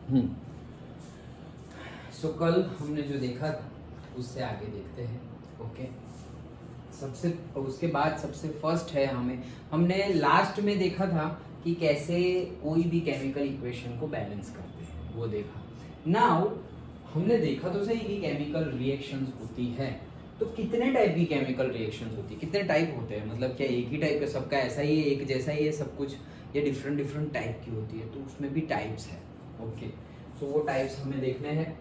हम्म सो कल हमने जो देखा था उससे आगे देखते हैं। ओके, सबसे उसके बाद सबसे फर्स्ट है हमने लास्ट में देखा था कि कैसे कोई भी केमिकल इक्वेशन को बैलेंस करते हैं, वो देखा। नाउ हमने देखा तो सही कि केमिकल रिएक्शंस होती है, तो कितने टाइप की केमिकल रिएक्शंस होती है, कितने टाइप होते हैं, मतलब क्या एक ही टाइप का सबका ऐसा ही है, एक जैसा ही है सब कुछ, या डिफरेंट डिफरेंट टाइप की होती है, तो उसमें भी टाइप्स है। ओके, सो वो टाइप्स हमें देखने हैं।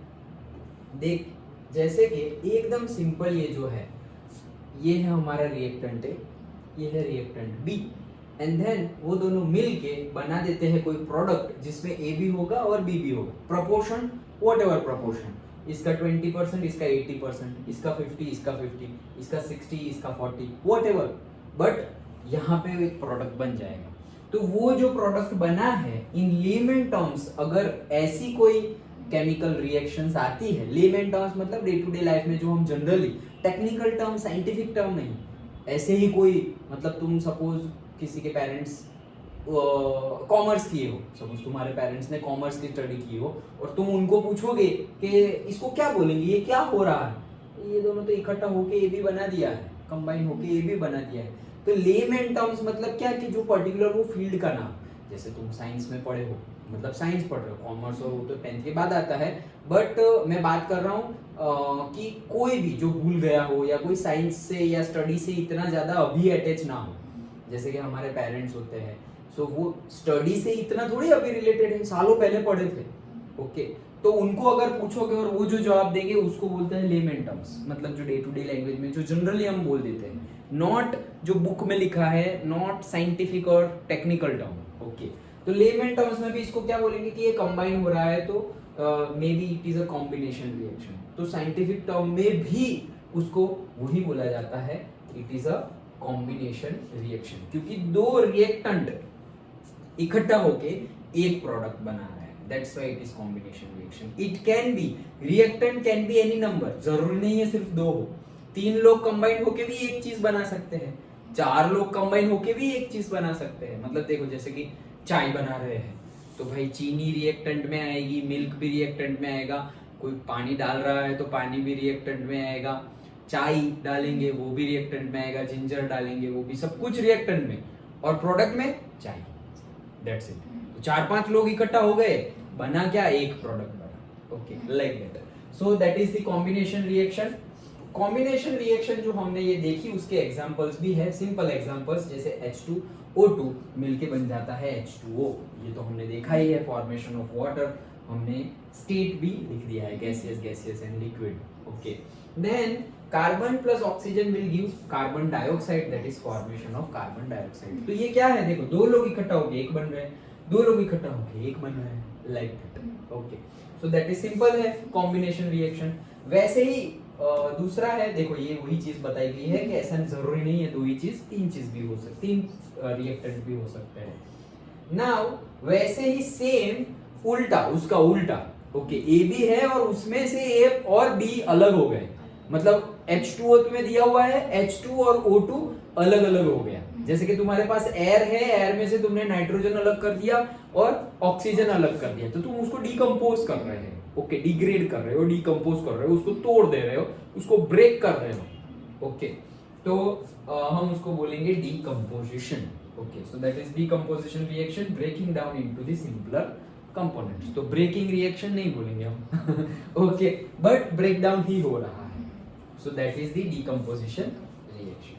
देख, जैसे कि एकदम सिंपल ये जो है, ये है हमारा रिएक्टेंट ए, ये है रिएक्टेंट बी, एंड देन वो दोनों मिल के बना देते हैं कोई प्रोडक्ट जिसमें ए भी होगा और बी भी होगा। प्रपोर्शन वॉट एवर प्रपोर्शन, इसका 20%, इसका 80%, इसका 50, इसका 50, इसका 60, इसका 40, वॉट एवर, बट यहाँ पे एक प्रोडक्ट बन जाएगा। तो वो जो प्रोडक्ट बना है इन लेमन टर्म्स, अगर ऐसी कोई केमिकल रिएक्शंस आती है, लेमन टर्म्स मतलब डे टू डे लाइफ में जो हम generally, technical term, scientific term नहीं, ऐसे ही कोई, मतलब तुम सपोज किसी के पेरेंट्स कॉमर्स किए हो, सपोज तुम्हारे पेरेंट्स ने कॉमर्स की स्टडी की हो, और तुम उनको पूछोगे कि इसको क्या बोलेंगे, ये क्या हो रहा है, ये दोनों तो इकट्ठा होके ये भी बना दिया है, कंबाइन होके ये भी बना दिया है। तो लेमन टर्म्स मतलब क्या कि जो पर्टिकुलर वो फील्ड का नाम, जैसे तुम साइंस में पढ़े हो, मतलब साइंस पढ़ रहे हो, कॉमर्स और वो तो 10th के बाद आता है, बट मैं बात कर रहा हूँ कि कोई भी जो भूल गया हो, या कोई साइंस से या स्टडी से इतना ज्यादा अभी अटैच ना हो, जैसे कि हमारे पेरेंट्स होते हैं, सो वो स्टडी से इतना थोड़ी अभी रिलेटेड है, सालों पहले पढ़े थे। ओके, तो उनको अगर पूछोगे और वो जो जवाब देंगे उसको बोलते हैं लेमन टर्म्स, मतलब जो डे टू डे लैंग्वेज में जो जनरली हम बोल देते हैं, नॉट जो बुक में लिखा है, नॉट साइंटिफिक और टेक्निकल टर्म। ओके, तो लेमन टर्म्स में भी इसको क्या बोलेंगे कि ये कंबाइन हो रहा है, तो may be it is a combination reaction. तो साइंटिफिक टर्म में भी उसको वही बोला जाता है, it is a combination reaction, क्योंकि दो रिएक्टेंट इकट्ठा होके एक प्रोडक्ट बना रहा है, that's why it is combination reaction. It can be, reactant can be any number, जरूरी नहीं है सिर्फ दो हो, 3 लोग कंबाइन होके भी एक चीज बना सकते हैं, 4 लोग कंबाइन होके भी एक चीज बना सकते हैं। मतलब देखो, जैसे कि चाय बना रहे हैं, तो भाई चीनी रिएक्टेंट में आएगी, मिल्क भी रिएक्टेंट में आएगा, कोई पानी डाल रहा है तो पानी भी रिएक्टेंट में आएगा, चाय डालेंगे वो भी रिएक्टेंट में आएगा, जिंजर डालेंगे वो भी, सब कुछ रिएक्टेंट में, और प्रोडक्ट में चाय, दैट्स इट। तो 4-5 लोग इकट्ठा हो गए, बना क्या, एक प्रोडक्ट बना। Okay, like that. So that is the combination reaction. Combination reaction जो हमने ये देखी उसके एग्जांपल्स भी है, सिंपल एग्जांपल्स, जैसे H2O2 मिलके बन जाता है H2O, ये तो हमने देखा ही है, फॉर्मेशन ऑफ वाटर, हमने स्टेट भी लिख दिया है, gaseous, gaseous and liquid. Okay, then carbon plus oxygen will give carbon dioxide, that is formation of carbon dioxide. तो ये क्या है, देखो, दो लोग इकट्ठा होके एक बन रहे हैं, दो लोग इकट्ठा होके एक बन रहे हैं, like that. Okay, so that is simple है कॉम्बिनेशन रिएक्शन। वैसे ही दूसरा है, देखो ये वही चीज बताई गई है कि ऐसा जरूरी नहीं है दो ही चीज, 3 चीज भी हो सकती, 3 रिएक्टेंट भी हो सकते हैं। नाउ वैसे ही सेम उल्टा, उसका उल्टा, ओके, ए भी है और उसमें से ए और बी अलग हो गए, मतलब H2O तुम्हें दिया हुआ है, H2 और O2 अलग अलग हो गया। जैसे कि तुम्हारे पास एयर है, एयर में से तुमने नाइट्रोजन अलग कर दिया और ऑक्सीजन अलग कर दिया, तो तुम उसको डिकम्पोज कर रहे हो, ओके, डिग्रेड कर रहे हो, डिकम्पोज कर रहे हो, उसको तोड़ दे रहे हो, उसको ब्रेक कर रहे हो। ओके, तो हम उसको बोलेंगे decomposition. Okay, so that is decomposition reaction, breaking down into the simpler components. तो ब्रेकिंग रिएक्शन नहीं बोलेंगे हम, ओके, बट ब्रेक डाउन ही हो रहा है। So that is the decomposition reaction.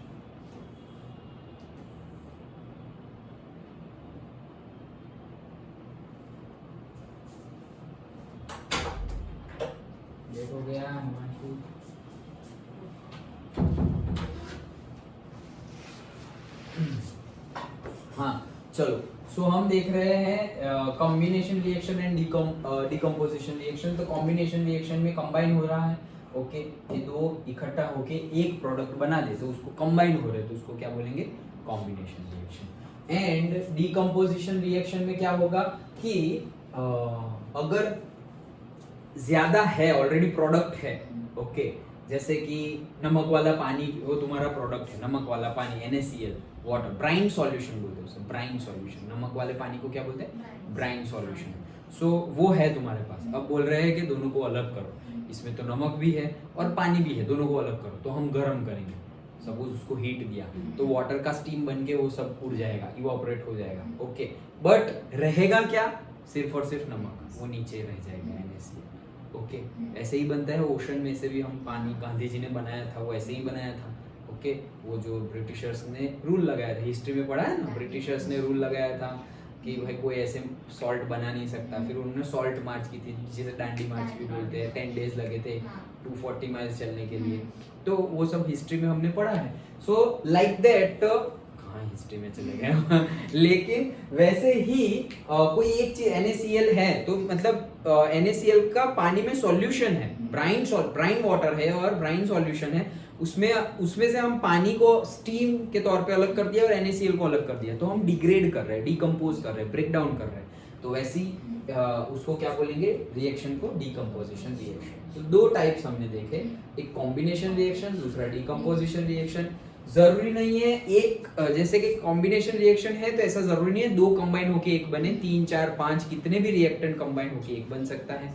देखो गया हिमांशु, हाँ चलो, सो हम देख रहे हैं combination reaction and decomposition reaction. तो कॉम्बिनेशन रिएक्शन में कंबाइन हो रहा है, ओके, ये दो इकट्ठा होके एक प्रोडक्ट बना दे, तो उसको कंबाइन हो रहे, तो उसको क्या बोलेंगे, combination reaction. And decomposition reaction में क्या होगा कि अगर ज्यादा है, ऑलरेडी प्रोडक्ट है, ओके, जैसे कि नमक वाला पानी, वो तुम्हारा प्रोडक्ट है, नमक वाला पानी, NaCl, वाटर, ब्राइन सॉल्यूशन बोलते हैं उसे, ब्राइन सॉल्यूशन, नमक वाले पानी को क्या बोलते हैं, ब्राइन सॉल्यूशन। सो वो है तुम्हारे पास। अब बोल रहे हैं कि दोनों को अलग करो, इसमें तो नमक भी है और पानी भी है, दोनों को अलग करो। तो हम गर्म करेंगे, सपोज उसको हीट दिया तो वाटर का स्टीम बन के वो सब उड़ जाएगा, इवापोरेट हो जाएगा। ओके, बट रहेगा क्या? सिर्फ और सिर्फ नमक, वो नीचे रह जाएगा NaCl। ओके, ऐसे ही बनता है ओशन में से भी हम पानी, गांधी जी ने बनाया था वो ऐसे ही बनाया था। ओके, वो जो ब्रिटिशर्स ने रूल लगाया था, हिस्ट्री में पढ़ा है ना, ब्रिटिशर्स ने रूल लगाया था कि भाई कोई ऐसे सॉल्ट बना नहीं सकता। फिर उन्होंने सॉल्ट मार्च की थी, जिसे दांडी मार्च भी बोलते हैं। 10 डेज लगे थे 240 माइल्स चलने के लिए। तो वो सब हिस्ट्री में हमने पढ़ा है। सो लाइक दैट, कहाँ हिस्ट्री में चले गए लेकिन वैसे ही कोई एक चीज NaCl है तो मतलब NaCl का पानी में सॉल्यूशन है, ब्राइन वाटर है और ब्राइन सॉल्यूशन है उसमें से हम पानी को स्टीम के तौर पे अलग कर दिया और NaCl को अलग कर दिया। तो हम डिग्रेड कर रहे हैं, डिकम्पोज कर रहे हैं, ब्रेक डाउन कर रहे हैं। तो वैसी उसको क्या बोलेंगे, रिएक्शन को डिकम्पोजिशन रिएक्शन। तो दो टाइप्स हमने देखे, एक कॉम्बिनेशन रिएक्शन, दूसरा डिकम्पोजिशन रिएक्शन। जरूरी नहीं है एक, जैसे कि कॉम्बिनेशन रिएक्शन है तो ऐसा जरूरी नहीं है दो कंबाइन होके एक बने, 3 4 5 कितने भी रिएक्टेंट कंबाइन होके एक बन सकता है।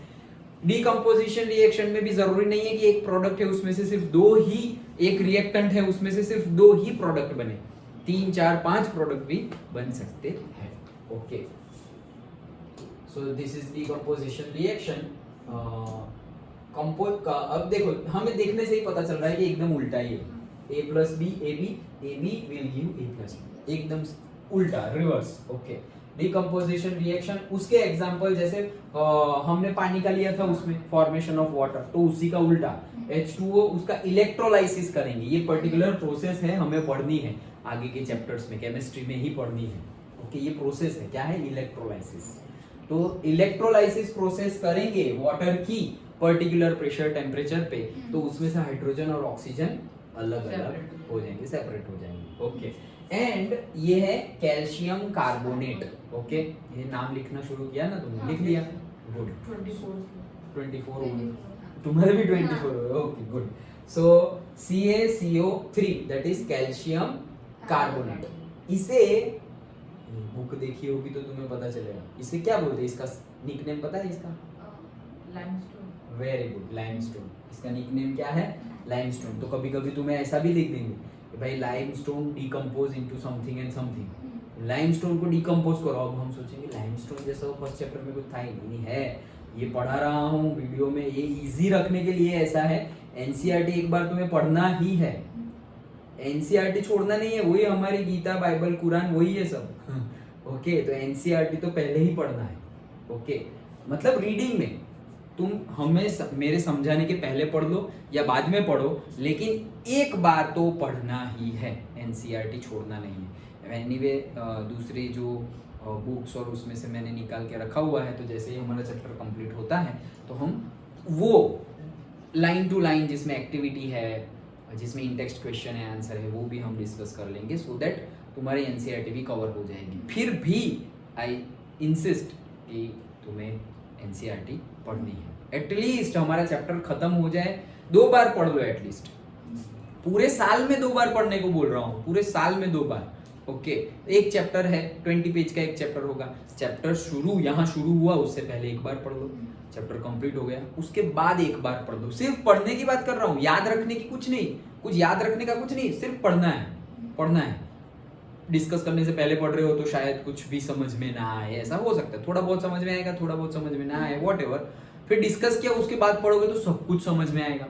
डिकम्पोजिशन रिएक्शन में भी जरूरी नहीं है कि एक प्रोडक्ट है उसमें से सिर्फ दो ही, एक रिएक्टेंट है उसमें से सिर्फ दो ही प्रोडक्ट बने, 3 4 5 प्रोडक्ट भी बन सकते हैं। Okay, so this is decomposition reaction. Compose का अब देखो, हमें देखने से ही पता चल रहा है कि एकदम उल्टा ही है। A plus B, AB will give A plus B, एकदम उल्टा, रिवर्स। ओके, डिकम्पोजिशन रिएक्शन, उसके एग्जांपल जैसे हमने पानी का लिया था, उसमें फॉर्मेशन ऑफ वाटर, तो उसी का उल्टा H2O, उसका इलेक्ट्रोलाइसिस करेंगे। ये पर्टिकुलर प्रोसेस है, हमें पढ़नी है आगे के चैप्टर्स में, केमिस्ट्री में ही पढ़नी है। ओके, ये प्रोसेस है, क्या है, इलेक्ट्रोलाइसिस। तो इलेक्ट्रोलाइसिस प्रोसेस करेंगे वाटर की पर्टिकुलर प्रेशर टेम्परेचर पे, तो उसमें से हाइड्रोजन और ऑक्सीजन अलग अलग हो जाएंगे, सेपरेट हो जाएंगे। ओके, एंड ये है कैल्शियम कार्बोनेट। ओके, ये नाम लिखना शुरू किया ना तुमने, लिख लिया, गुड। 24 तुम्हारे भी 24। Okay, good. So CaCO3 that is calcium carbonate. इसे बुक देखी होगी तो तुम्हें पता चलेगा इसे क्या बोलते हैं, इसका निकनेम पता है इसका? लाइमस्टोन। Very good, limestone. इसका निकनेम क्या है, लाइमस्टोन। तो कभी कभी तुम्हें ऐसा भी लिख देंगे कि भाई limestone decompose into something and something, limestone को डिकम्पोज करो। अब हम सोचेंगे लाइमस्टोन जैसा फर्स्ट चैप्टर में कुछ था ही नहीं, है ये पढ़ा रहा हूँ वीडियो में, ये इजी रखने के लिए ऐसा है। NCERT एक बार तुम्हें पढ़ना ही है, NCERT छोड़ना नहीं है, वही हमारी गीता, बाइबल, कुरान, वही है सब। ओके, तो NCERT तो पहले ही पढ़ना है। ओके, मतलब रीडिंग में तुम हमें मेरे समझाने के पहले पढ़ लो या बाद में पढ़ो, लेकिन एक बार तो पढ़ना ही है, NCERT छोड़ना नहीं है। एनीवे दूसरी जो बुक्स और उसमें से मैंने निकाल के रखा हुआ है, तो जैसे ही हमारा चैप्टर कंप्लीट होता है तो हम वो लाइन टू लाइन जिसमें एक्टिविटी है, जिसमें इन टेक्स्ट क्वेश्चन है, आंसर है, वो भी हम डिस्कस कर लेंगे, सो दैट तुम्हारी NCERT भी कवर हो जाएगी। फिर भी आई इंसिस्ट कि तुम्हें NCERT पढ़नी है, एटलीस्ट हमारा चैप्टर खत्म हो जाए, 2 बार पढ़ लो एटलीस्ट। पूरे साल में 2 बार पढ़ने को बोल रहा हूँ, पूरे साल में 2 बार। ओके, एक चैप्टर है 20 पेज का, एक चैप्टर होगा। चैप्टर यहाँ शुरू हुआ उससे पहले एक बार पढ़ लो, चैप्टर कंप्लीट हो गया उसके बाद एक बार पढ़ लो। सिर्फ पढ़ने की बात कर रहा हूँ, याद रखने की कुछ नहीं, कुछ याद रखने का कुछ नहीं, सिर्फ पढ़ना है, पढ़ना है। डिस्कस करने से पहले पढ़ रहे हो तो शायद कुछ भी समझ में ना आए, ऐसा हो सकता है, थोड़ा बहुत समझ में आएगा, थोड़ा बहुत समझ में ना आए, व्हाटएवर। फिर डिस्कस किया उसके बाद पढ़ोगे तो सब कुछ समझ में आएगा।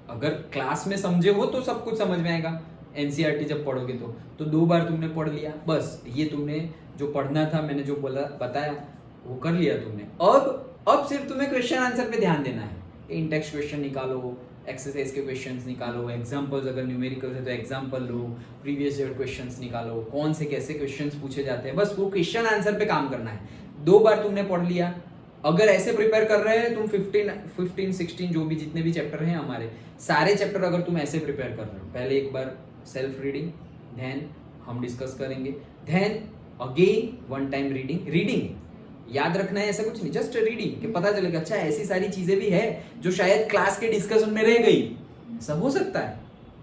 अगर क्लास में समझे हो तो सब कुछ समझ में आएगा, NCERT जब पढ़ोगे तो 2 बार तुमने पढ़ लिया, बस ये तुमने जो पढ़ना था, मैंने जो बोला बताया वो कर लिया तुमने। अब सिर्फ तुम्हें क्वेश्चन आंसर पे ध्यान देना है। इन टेक्स्ट क्वेश्चन निकालो, एक्सरसाइज के क्वेश्चंस निकालो, एग्जांपल्स अगर न्यूमेरिकल है तो एग्जांपल लो, प्रीवियस ईयर क्वेश्चंस निकालो, कौन से कैसे क्वेश्चंस पूछे जाते हैं, बस वो क्वेश्चन आंसर पे काम करना है। 2 बार तुमने पढ़ लिया। अगर ऐसे प्रिपेयर कर रहे हैं तुम 15 16 जो भी जितने भी चैप्टर हैं हमारे, सारे चैप्टर अगर तुम ऐसे प्रिपेयर कर रहे हो, पहले एक बार सेल्फ रीडिंग, देन हम डिस्कस करेंगे, देन अगेन 1 टाइम रीडिंग याद रखना है, ऐसा कुछ नहीं, जस्ट रीडिंग कि पता चलेगा अच्छा ऐसी सारी चीजें भी है जो शायद क्लास के डिस्कशन में रह गई, सब हो सकता है।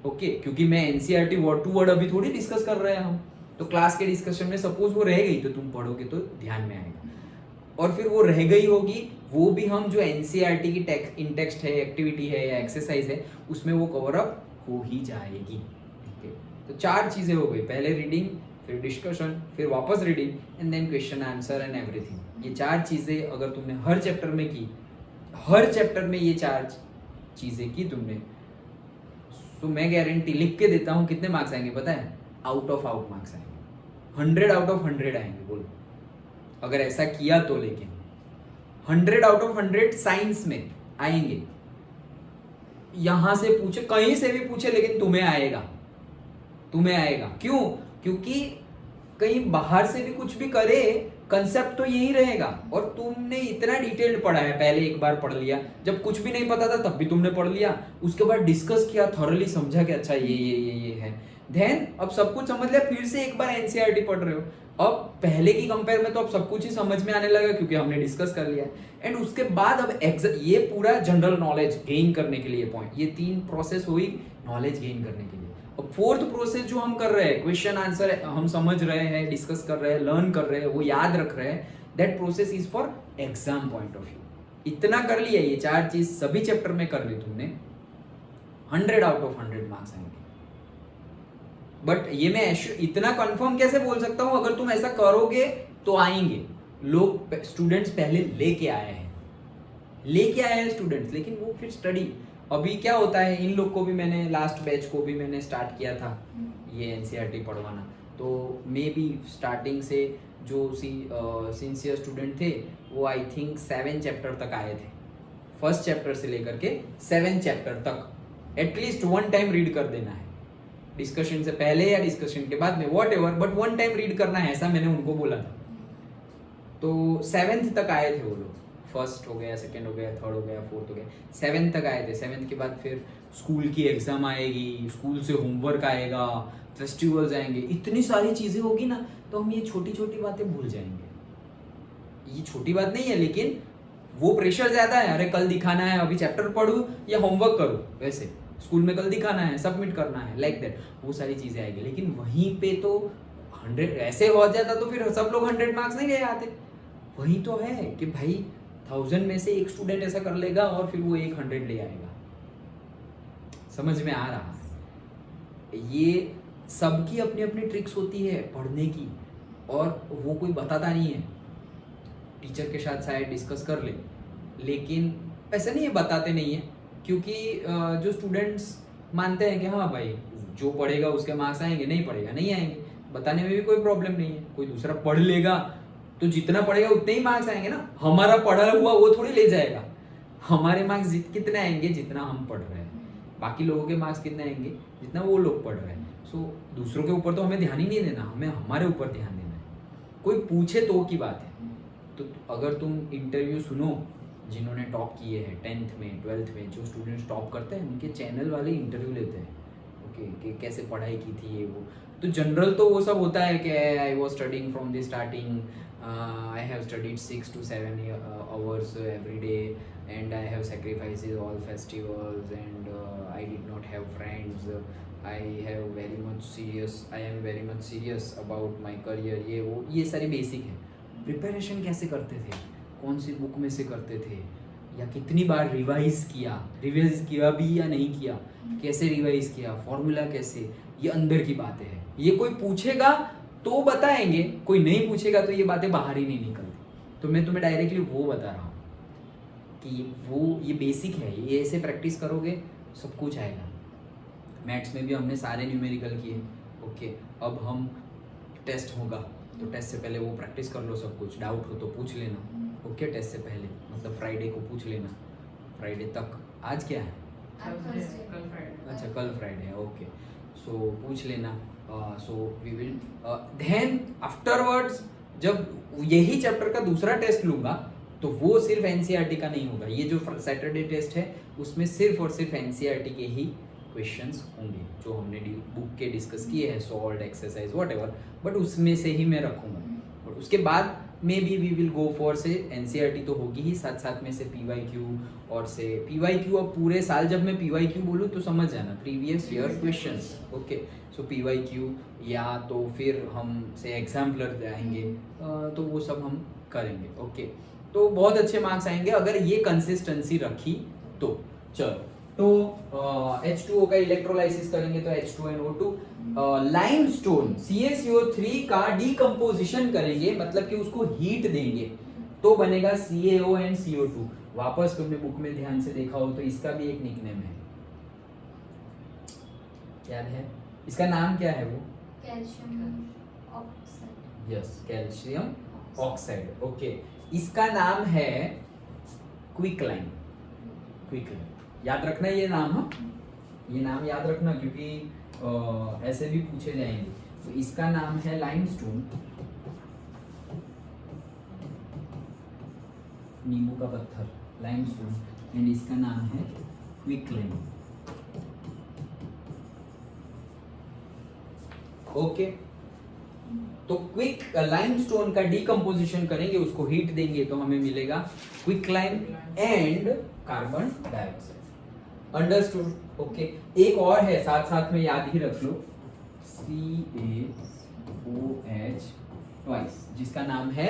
ओके, क्योंकि मैं NCERT वर्ड टू वर्ड अभी थोड़ी डिस्कस कर रहे हैं हम, तो क्लास के डिस्कशन में सपोज वो रह गई तो तुम पढ़ोगे तो ध्यान में आएगा। और फिर वो रह गई होगी, वो भी हम जो एनसीईआरटी की इन टेक्स्ट है, एक्टिविटी है या एक्सरसाइज है, उसमें वो कवर अप हो ही जाएगी। ठीक है, तो 4 चीजें हो गई, पहले रीडिंग, फिर डिस्कशन, फिर वापस reading and then question answer and everything. ये 4 चीजें अगर तुमने हर चैप्टर में की, हर चैप्टर में ये 4 चीजें की तुमने, तो मैं गारंटी लिख के देता हूँ कितने मार्क्स आएंगे पता है? आउट ऑफ आउट मार्क्स आएंगे, 100 आउट ऑफ 100 आएंगे। बोलो अगर ऐसा किया तो, लेकिन 100 आउट ऑफ 100 साइंस में आएंगे। यहां से पूछे, कहीं से भी पूछे, लेकिन तुम्हें आएगा, तुम्हें आएगा। क्यों? क्योंकि कहीं बाहर से भी कुछ भी करे, कंसेप्ट तो यही रहेगा। और तुमने इतना डिटेल्ड पढ़ा है, पहले एक बार पढ़ लिया, जब कुछ भी नहीं पता था तब भी तुमने पढ़ लिया, उसके बाद डिस्कस किया, थॉरली समझा कि अच्छा ये है, देन अब सब कुछ समझ लिया, फिर से एक बार एनसीईआरटी पढ़ रहे हो। अब पहले की कंपेयर में तो अब सब कुछ ही समझ में आने लगा, क्योंकि हमने डिस्कस कर लिया है। एंड उसके बाद अब ये पूरा जनरल नॉलेज गेन करने के लिए पॉइंट, ये 3 प्रोसेस हुई नॉलेज गेन करने के लिए। अब 4th प्रोसेस जो हम कर रहे हैं, क्वेश्चन आंसर हम समझ रहे हैं, डिस्कस कर रहे हैं, लर्न कर रहे हैं, वो याद रख रहे हैं, that process is for exam point of view. इतना कर लिया, ये 4 चीज सभी चैप्टर में कर ली तुमने, 100 आउट ऑफ 100 मार्क्स आएंगे। बट ये मैं इतना कंफर्म कैसे बोल सकता हूं? अगर तुम ऐसा करोगे तो आएंगे। लोग, स्टूडेंट्स पहले लेके आए हैं स्टूडेंट्स, लेकिन वो फिर स्टडी। अभी क्या होता है, इन लोग को भी मैंने, लास्ट बैच को भी मैंने स्टार्ट किया था ये एनसीईआरटी पढ़वाना, तो मे बी स्टार्टिंग से जो सिंसियर स्टूडेंट थे वो आई थिंक 7 चैप्टर तक आए थे, फर्स्ट चैप्टर से लेकर के 7 चैप्टर तक एटलीस्ट 1 टाइम रीड कर देना है, डिस्कशन से पहले या डिस्कशन के बाद में, what ever, but 1 time read करना है, ऐसा मैंने उनको बोला था। तो 7th तक आए थे वो लोग, फर्स्ट हो गया, सेकंड हो गया, थर्ड हो गया, फोर्थ हो गया, 7th तक आए थे। 7th के बाद फिर स्कूल की एग्जाम आएगी, स्कूल से होमवर्क आएगा, फेस्टिवल्स आएंगे, इतनी सारी चीजें होगी ना, तो हम ये छोटी छोटी बातें भूल जाएंगे। ये छोटी बात नहीं है, लेकिन वो प्रेशर ज्यादा है, अरे कल दिखाना है, अभी चैप्टर पढ़ू या होमवर्क करूँ, वैसे स्कूल में कल दिखाना है, सबमिट करना है, लाइक दैट, वो सारी चीजें आएगी। लेकिन वहीं पे तो 100 ऐसे हो जाता तो फिर सब लोग 100 मार्क्स नहीं ले आते। वही तो है कि भाई 1000 में से एक स्टूडेंट ऐसा कर लेगा और फिर वो 100 ले आएगा। समझ में आ रहा है? ये सबकी अपनी अपनी ट्रिक्स होती है पढ़ने की, और वो कोई बताता नहीं है। टीचर के साथ शायद डिस्कस कर ले, लेकिन ऐसा नहीं है, बताते नहीं है, क्योंकि जो स्टूडेंट्स मानते हैं कि हाँ भाई जो पढ़ेगा उसके मार्क्स आएंगे, नहीं पढ़ेगा नहीं आएंगे, बताने में भी कोई प्रॉब्लम नहीं है। कोई दूसरा पढ़ लेगा तो जितना पढ़ेगा उतने ही मार्क्स आएंगे ना, हमारा पढ़ा हुआ वो थोड़ी ले जाएगा। हमारे मार्क्स कितने आएंगे? जितना हम पढ़ रहे हैं। बाकी लोगों के मार्क्स कितने आएंगे? जितना वो लोग पढ़ रहे हैं। सो दूसरों के ऊपर तो हमें ध्यान ही नहीं देना, हमें हमारे ऊपर ध्यान देना है। कोई पूछे तो की बात है। तो अगर तुम इंटरव्यू सुनो जिन्होंने टॉप किए हैं 10th में 12th में, जो स्टूडेंट्स टॉप करते हैं उनके चैनल वाले इंटरव्यू लेते हैं, ओके, कि कैसे पढ़ाई की थी ये वो। तो जनरल तो वो सब होता है कि I was studying from the starting, I have studied 6 to 7 hours every day and I have sacrificed all festivals and I did not have friends, I am very much serious about my career, ये वो, ये सारी basic है। Preparation कैसे करते थे, कौन सी book में से करते थे, या कितनी बार रिवाइज किया भी या नहीं किया, कैसे रिवाइज किया, फॉर्मूला कैसे, ये अंदर की बातें हैं। ये कोई पूछेगा तो बताएंगे, कोई नहीं पूछेगा तो ये बातें बाहर ही नहीं निकलती। तो मैं तुम्हें डायरेक्टली वो बता रहा हूँ कि वो ये बेसिक है, ये ऐसे प्रैक्टिस करोगे सब कुछ आएगा। मैथ्स में भी हमने सारे न्यूमेरिकल किए, ओके। अब हम टेस्ट होगा तो टेस्ट से पहले वो प्रैक्टिस कर लो, सब कुछ डाउट हो तो पूछ लेना, ओके। टेस्ट से पहले मतलब फ्राइडे को पूछ लेना, फ्राइडे तक। आज क्या है? अच्छा, कल फ्राइडे है, ओके। सो पूछ लेना। So we will then afterwards जब यही चैप्टर का दूसरा टेस्ट लूंगा तो वो सिर्फ एनसीईआरटी का नहीं होगा। ये जो सैटरडे टेस्ट है उसमें सिर्फ और सिर्फ एनसीईआरटी के ही क्वेश्चंस होंगे जो हमने बुक के डिस्कस किए हैं, सॉल्व, एक्सरसाइज, व्हाटएवर, बट उसमें से ही मैं रखूंगा। और उसके बाद may be we will go for से एनसीईआरटी तो होगी ही, साथ साथ में से पीवाईक्यू और से पीवाईक्यू। अब पूरे साल जब मैं पीवाईक्यू बोलूँ तो समझ जाना, प्रीवियस ईयर क्वेश्चंस, ओके। सो पीवाईक्यू या तो फिर हम से एग्जाम्पलर आएंगे, तो वो सब हम करेंगे। ओके, तो बहुत अच्छे मार्क्स आएंगे अगर ये कंसिस्टेंसी रखी तो। चलो, तो H2O का इलेक्ट्रोलाइसिस करेंगे तो H2NO2। लाइमस्टोन CaCO3 का डीकंपोजिशन करेंगे, मतलब कि उसको हीट देंगे तो बनेगा CaO एंड CO2। वापस तुमने बुक में ध्यान से देखा हो तो इसका भी एक निकनेम है, याद है? इसका नाम क्या है वो? Calcium oxide. Yes, calcium oxide. Okay, इसका नाम है क्विकलाइन। क्विकलाइन याद रखना ये नाम। हाँ, ये नाम याद रखना क्योंकि ऐसे भी पूछे जाएंगे। तो इसका नाम है लाइमस्टोन, नींबू का पत्थर, लाइमस्टोन, एंड इसका नाम है क्विकलाइन। ओके, तो क्विक लाइमस्टोन का डीकंपोजिशन करेंगे, उसको हीट देंगे तो हमें मिलेगा quicklime and carbon dioxide. Understood? Okay, एक और है साथ साथ में याद ही रख लो, CaOH ट्वाइस, जिसका नाम है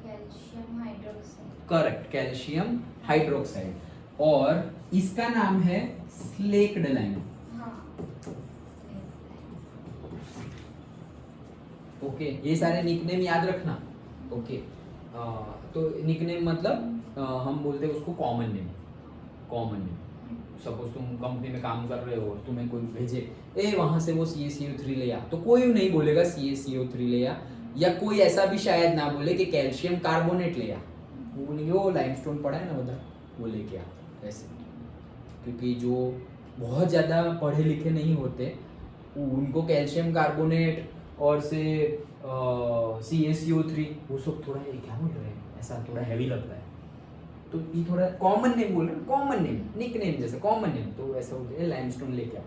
calcium hydroxide. Correct, calcium hydroxide, और इसका नाम है स्लेक्ड लाइम। ओके, ये सारे निकनेम याद रखना। ओके, तो निकनेम मतलब हम बोलते हैं उसको common name. Common name, suppose तुम कंपनी में काम कर रहे हो, तुम्हें कोई भेजे वहां से वो CaCO3 ले आ, तो कोई नहीं बोलेगा CaCO3 ले आ, या कोई ऐसा भी शायद ना बोले कि कैल्शियम कार्बोनेट ले आ, वो बोलेंगे वो लाइमस्टोन पड़ा है ना उधर, वो लेके आ। ऐसे, क्योंकि जो बहुत ज़्यादा पढ़े लिखे नहीं होते उनको कैल्शियम कार्बोनेट और से CaCO3 वो सब थोड़ा क्या बोल रहे हैं, ऐसा थोड़ा हैवी लगता है, तो ये थोड़ा कॉमन नेम बोल रहे हैं, कॉमन नेम, निकनेम जैसे कॉमन नेम, तो ऐसा हो गया लाइमस्टोन लेके आओ,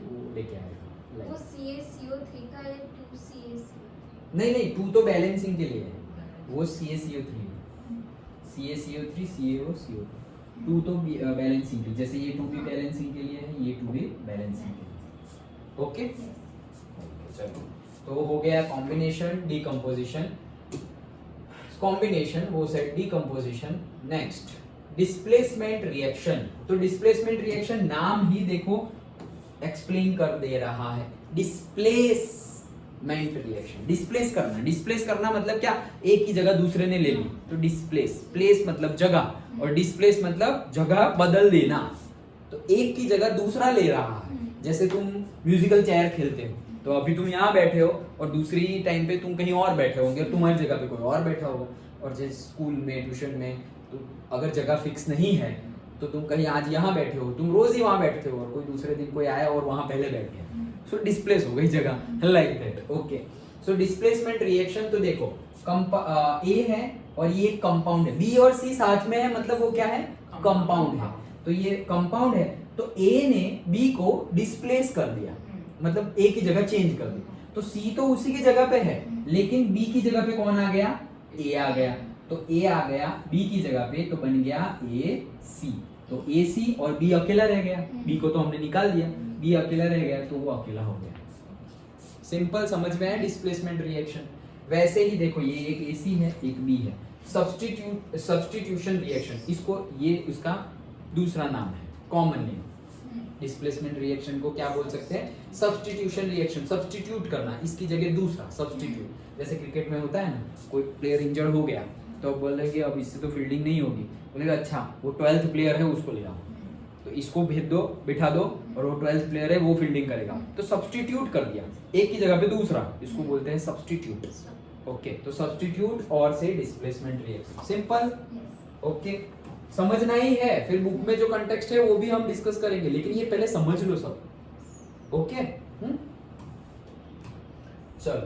तो लेके आएगा। वो CaCO3 का है 2CaCO। नहीं, 2 तो बैलेंसिंग के लिए है, वो CaCO3 है, CaCO3 CaO CO2, 2 तो बैलेंसिंग के लिए, जैसे ये 2 भी बैलेंसिंग के लिए है, ये 2 भी बैलेंसिंग के लिए। ओके, चलो, तो हो गया कॉम्बिनेशन, डीकंपोजिशन, कॉम्बिनेशन वो set, decomposition. Next displacement reaction. तो डिस्प्लेसमेंट रिएक्शन नाम ही देखो एक्सप्लेन कर दे रहा है, डिस्प्लेसमेंट रिएक्शन, डिस्प्लेस करना। डिस्प्लेस करना मतलब क्या, एक की जगह दूसरे ने ले ली, तो डिस्प्लेस, प्लेस मतलब जगह, और डिस्प्लेस मतलब जगह बदल देना, तो एक की जगह दूसरा ले रहा है। जैसे तुम म्यूजिकल चेयर खेलते हो, तो अभी तुम यहाँ बैठे हो और दूसरी टाइम पे तुम कहीं और बैठे होंगे और तुम्हारी जगह पे कोई और बैठा होगा, और जैसे स्कूल में, ट्यूशन में, तो अगर जगह फिक्स नहीं है तो तुम कहीं आज यहाँ बैठे हो, तुम रोज ही वहाँ बैठते हो, और कोई दूसरे दिन कोई आया और वहाँ पहले बैठ गया, सो डिस्प्लेस हो गई जगह, like that. Okay, so displacement reaction, तो देखो ए है और ये कंपाउंड है, बी और सी साथ में है, मतलब वो क्या है, कंपाउंड है, तो ये कंपाउंड है, तो ए ने बी को डिस्प्लेस कर दिया, मतलब ए की जगह चेंज कर दी, तो सी तो उसी की जगह पे है, लेकिन बी की जगह पे कौन आ गया, ए आ गया, तो ए आ गया बी की जगह पे, तो बन गया ए सी, तो ए सी और बी अकेला रह गया, बी को तो हमने निकाल दिया, बी अकेला रह गया तो वो अकेला हो गया। सिंपल, समझ में आया डिस्प्लेसमेंट रिएक्शन। वैसे ही देखो, ये एक ए सी है, एक बी है, सब्स्टिट्यूशन रिएक्शन, इसको ये उसका दूसरा नाम है, कॉमन नेम। डिस्प्लेसमेंट रिएक्शन को क्या बोल सकते हैं, सब्स्टिट्यूशन रिएक्शन, सब्स्टिट्यूट करना, इसकी जगह दूसरा सब्स्टिट्यूट। जैसे क्रिकेट में होता है ना, कोई प्लेयर इंजर्ड हो गया तो अब बोलेंगे अब इससे तो फील्डिंग नहीं होगी, बोलेगा अच्छा वो 12th प्लेयर है उसको ले आओ, तो इसको भेज दो, बिठा दो, और वो 12th प्लेयर है वो फील्डिंग करेगा, तो सब्स्टिट्यूट कर दिया, एक की जगह पे दूसरा, इसको बोलते हैं सब्स्टिट्यूट। ओके, तो सब्स्टिट्यूट और से डिस्प्लेसमेंट रिएक्शन, सिंपल। ओके, समझना ही है, फिर बुक में जो कंटेक्स्ट है वो भी हम डिस्कस करेंगे, लेकिन ये पहले समझ लो सब। ओके, चलो,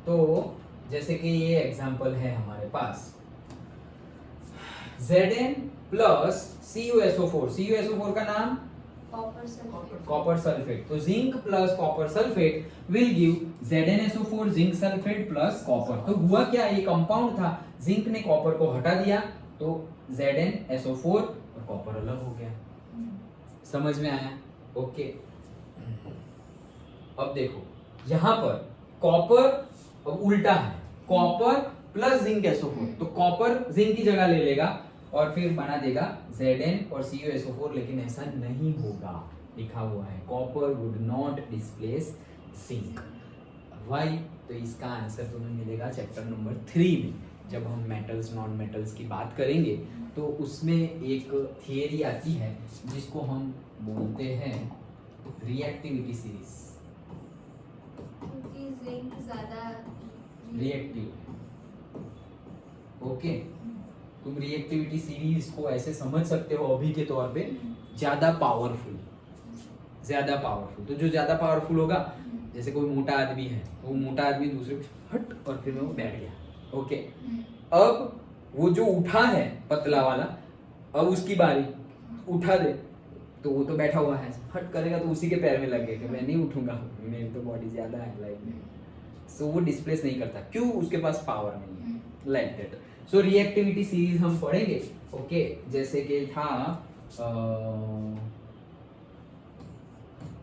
तो जैसे कि ये एग्जांपल है हमारे पास, Zn प्लस CuSO4, CuSO4 का नाम कॉपर सल्फेट, तो zinc plus copper sulphate will give ZnSO4, zinc sulphate plus copper. तो हुआ क्या, ये कंपाउंड था, जिंक ने कॉपर को हटा दिया, तो ZnSO4 और कॉपर अलग हो गया। समझ में आया? ओके, अब देखो यहां पर कॉपर अब उल्टा है, कॉपर प्लस जिंक SO4, तो कॉपर जिंक की जगह ले लेगा और फिर बना देगा Zn और CuSO4, लेकिन ऐसा नहीं होगा, लिखा हुआ है copper would not displace zinc. Why? तो इसका आंसर तुम्हें मिलेगा चैप्टर नंबर 3 में, जब हम मेटल्स नॉन मेटल्स की बात करेंगे तो उसमें एक थियरी आती है जिसको हम बोलते हैं रिएक्टिविटी सीरीज। क्योंकि जिंक ज्यादा रिएक्टिव, ओके, तुम रिएक्टिविटी सीरीज को ऐसे समझ सकते हो अभी के तौर पे, ज्यादा पावरफुल। तो जो ज्यादा पावरफुल होगा, जैसे कोई मोटा आदमी है, वो मोटा आदमी दूसरे पे हट और फिर वो बैठ गया, ओके। अब वो जो उठा है पतला वाला, अब उसकी बारी, उठा दे तो वो तो बैठा हुआ है, हट करेगा तो उसी के पैर में लगेगा, मैं नहीं उठूंगा, मेरी तो बॉडी ज्यादा है लाइक में, सो वो डिस्प्लेस नहीं करता, क्यों? उसके पास पावर नहीं है, like that. So reactivity series हम पढ़ेंगे, ओके, जैसे कि था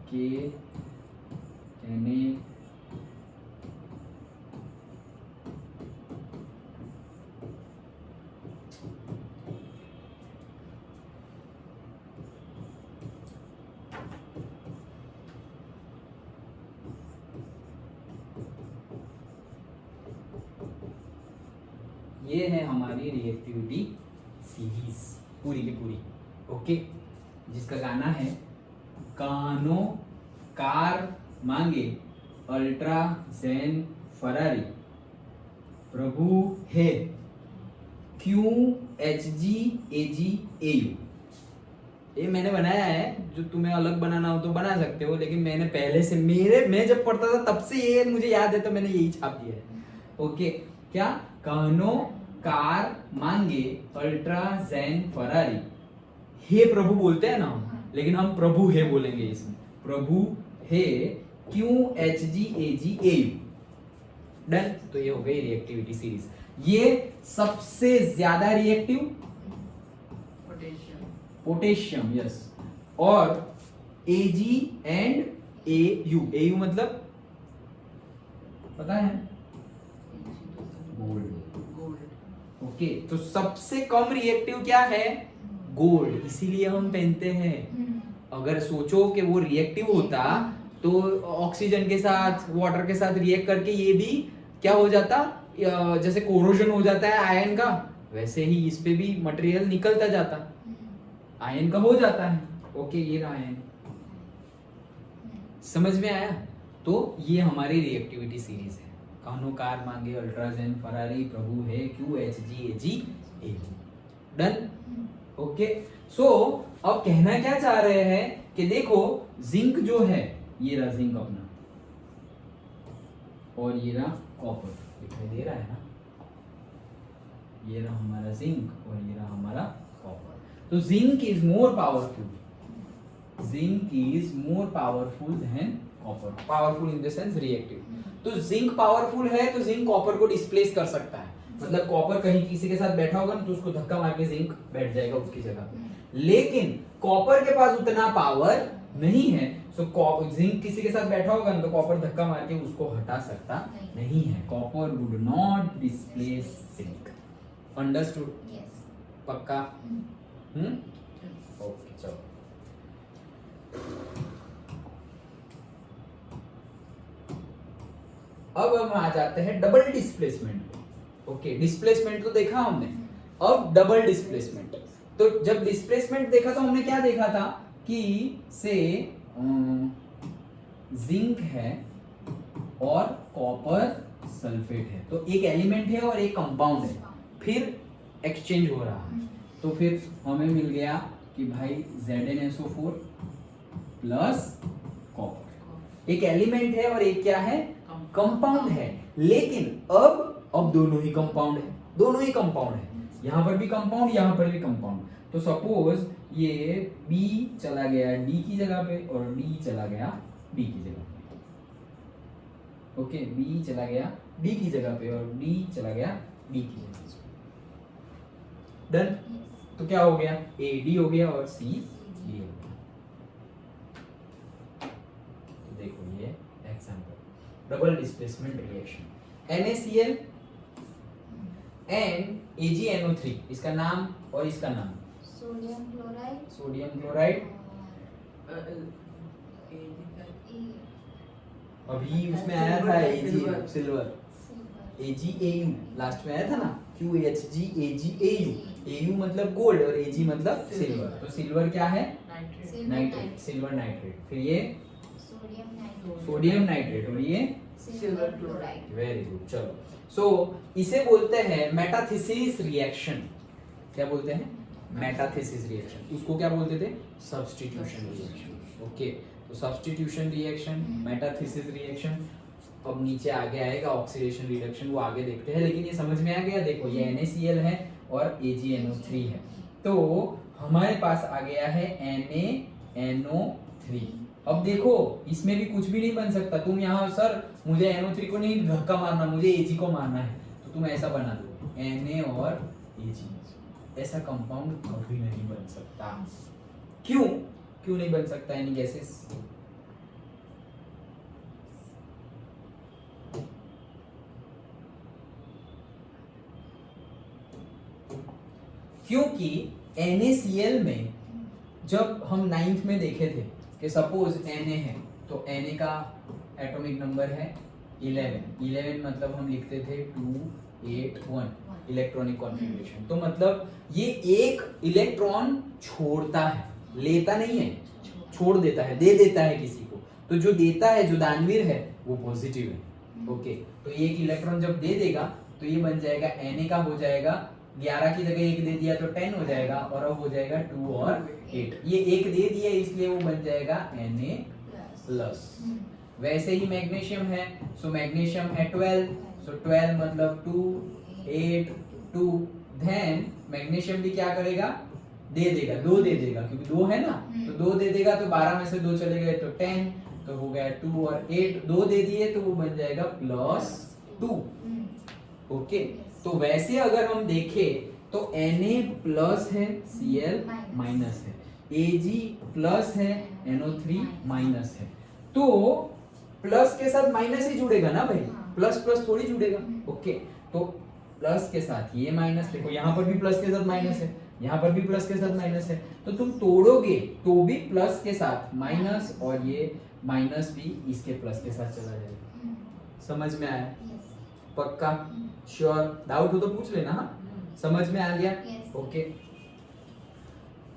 के Na ये है हमारी रिएक्टिविटी सीरीज पूरी की पूरी, ओके, जिसका गाना है कानो कार मांगे अल्ट्रा ज़ेन फरारी, प्रभु है क्यू HG AG AU। ये मैंने बनाया है, जो तुम्हें अलग बनाना हो तो बना सकते हो, लेकिन मैंने पहले से मैं जब पढ़ता था तब से ये मुझे याद है, तो मैंने यही छाप दिया है, ओके। क्या? कानो कार मांगे अल्ट्रा ज़ेन फरारी, हे प्रभु बोलते हैं ना हम, लेकिन हम प्रभु है बोलेंगे इसमें, प्रभु है Q HG AG AU। Done. तो ये हो गई रिएक्टिविटी सीरीज। ये सबसे ज्यादा रिएक्टिव पोटेशियम, यस, और Ag एंड AU मतलब पता है, गोल्ड। ओके, तो सबसे कम रिएक्टिव क्या है? गोल्ड, इसीलिए हम पहनते हैं। अगर सोचो कि वो रिएक्टिव होता तो ऑक्सीजन के साथ, वाटर के साथ रिएक्ट करके ये भी क्या हो जाता, जैसे कोरोजन हो जाता है आयन का, वैसे ही इस पे भी मटेरियल निकलता जाता, आयन का हो जाता है, ओके। ये रहा आयन, समझ में आया? तो ये हमारी रिएक्टिविटी सीरीज है। कानो कार मांगे अल्ट्रा ज़ेन फरारी, प्रभु है Q HG AG AU। Done, okay. So अब कहना क्या चाह रहे हैं कि देखो जिंक जो है, ये रहा जिंक अपना, और ये रहा कॉपर, दिखाई दे रहा है ना, ये रहा हमारा जिंक और ये रहा हमारा कॉपर। तो zinc is more powerful, zinc is more powerful than copper, powerful in the sense reactive. तो जिंक पावरफुल है तो जिंक कॉपर को डिस्प्लेस कर सकता है, मतलब कॉपर कहीं किसी के साथ बैठा होगा ना तो उसको धक्का मार के जिंक बैठ जाएगा उसकी जगह पे, लेकिन कॉपर के पास उतना पावर नहीं है। सो जिंक किसी के साथ बैठा होगा ना तो कॉपर धक्का मार के उसको हटा सकता नहीं है। Copper would not displace zinc. Understood? Yes. पक्का? ओके, चलो। अब हम आ जाते हैं डबल डिस्प्लेसमेंट पे। ओके, डिस्प्लेसमेंट तो देखा हमने, अब डबल डिस्प्लेसमेंट। तो जब डिस्प्लेसमेंट देखा तो हमने क्या देखा था कि से जिंक है और कॉपर सल्फेट है, तो एक एलिमेंट है और एक कंपाउंड है, फिर एक्सचेंज हो रहा है, तो फिर हमें मिल गया कि भाई ZnSO4 प्लस कॉपर, एक एलिमेंट है और एक क्या है, कंपाउंड है। लेकिन अब दोनों ही कंपाउंड है, दोनों ही कंपाउंड है, यहां पर भी कंपाउंड, यहां पर भी कंपाउंड। तो सपोज ये B चला गया D की जगह पे और D चला गया B की जगह पे, ओके, B चला गया D की जगह पे और D चला गया B की जगह पे। डन। तो क्या हो गया, AD हो गया और C D हो गया। तो देखो ये example, double displacement reaction, NaCl and AgNO3, इसका नाम और इसका नाम सोडियम क्लोराइड सोडियम क्लोराइड। अभी उसमें आया था Ag सिल्वर, AgAu लास्ट में आया था ना, QHG AgAu मतलब गोल्ड और Ag मतलब सिल्वर। तो सिल्वर क्या है? Nitrate, silver nitrate. फिर ये सोडियम नाइट्रेट और ये सिल्वर क्लोराइड। Very good. चलो, सो इसे बोलते हैं मेटाथिसिस रिएक्शन। क्या बोलते हैं? मेटाथिसिस रिएक्शन। उसको क्या बोलते थे? Substitution reaction. ओके, तो सब्स्टिट्यूशन रिएक्शन, मेटाथिसिस रिएक्शन। अब नीचे आगे आएगा ऑक्सीडेशन रिडक्शन, वो आगे देखते हैं, लेकिन ये समझ में आ गया। देखो ये NaCl है और AgNO3 है, तो हमारे पास आ गया है NaNO3। अब देखो इसमें भी कुछ भी नहीं बन सकता। तुम यहाँ सर मुझे NO3 को नहीं धक्का मारना, मुझे Ag को मारना है, तो तुम ऐसा बना दो Na और Ag। ऐसा कंपाउंड कभी नहीं बन सकता। क्यों नहीं बन सकता? Any gases? क्योंकि NaCl में जब हम 9th में देखे थे कि सपोज Na है, तो Na का एटॉमिक नंबर है 11 मतलब हम लिखते थे 281 इलेक्ट्रॉनिक कॉन्फ़िगरेशन। तो मतलब ये एक इलेक्ट्रॉन छोड़ता है, लेता नहीं है, छोड़ देता है, दे देता है किसी को। तो जो देता है, जो दानवीर है, वो पॉजिटिव है। ओके, तो एक इलेक्ट्रॉन जब दे देगा तो ये बन जाएगा Na का हो जाएगा 11 की जगह 1 दे दिया तो 10 हो जाएगा, और अब हो जाएगा 2 और 8। ये 1 दे दिया इसलिए वो बन जाएगा Na+। वैसे ही मैग्नीशियम है, सो मैग्नीशियम है 12, सो 12 मतलब 2 8 2। देन मैग्नीशियम भी क्या करेगा? दे देगा, 2 दे देगा, क्योंकि 2 है ना, तो 2 दे देगा, तो 12 में से 2 चले गए तो 10, तो हो गया 2 और 8। 2 दे दिए तो वो बन जाएगा +2। ओके, तो वैसे अगर हम देखें तो Na+ है, Cl- है, Ag+ है, NO3- है। तो प्लस के साथ माइनस ही जुड़ेगा ना भाई, प्लस प्लस थोड़ी जुड़ेगा। ओके, तो प्लस के साथ ये माइनस, देखो यहाँ पर भी प्लस के साथ माइनस है, यहाँ पर भी प्लस के साथ माइनस है, तो तुम तोड़ोगे तो भी प्लस के साथ माइनस, और ये माइनस भी इसके प्लस के साथ चला जाएगा। समझ में आया? पक्का? श्योर? डाउट हो तो पूछ लेना। हाँ, समझ में आ गया? ओके।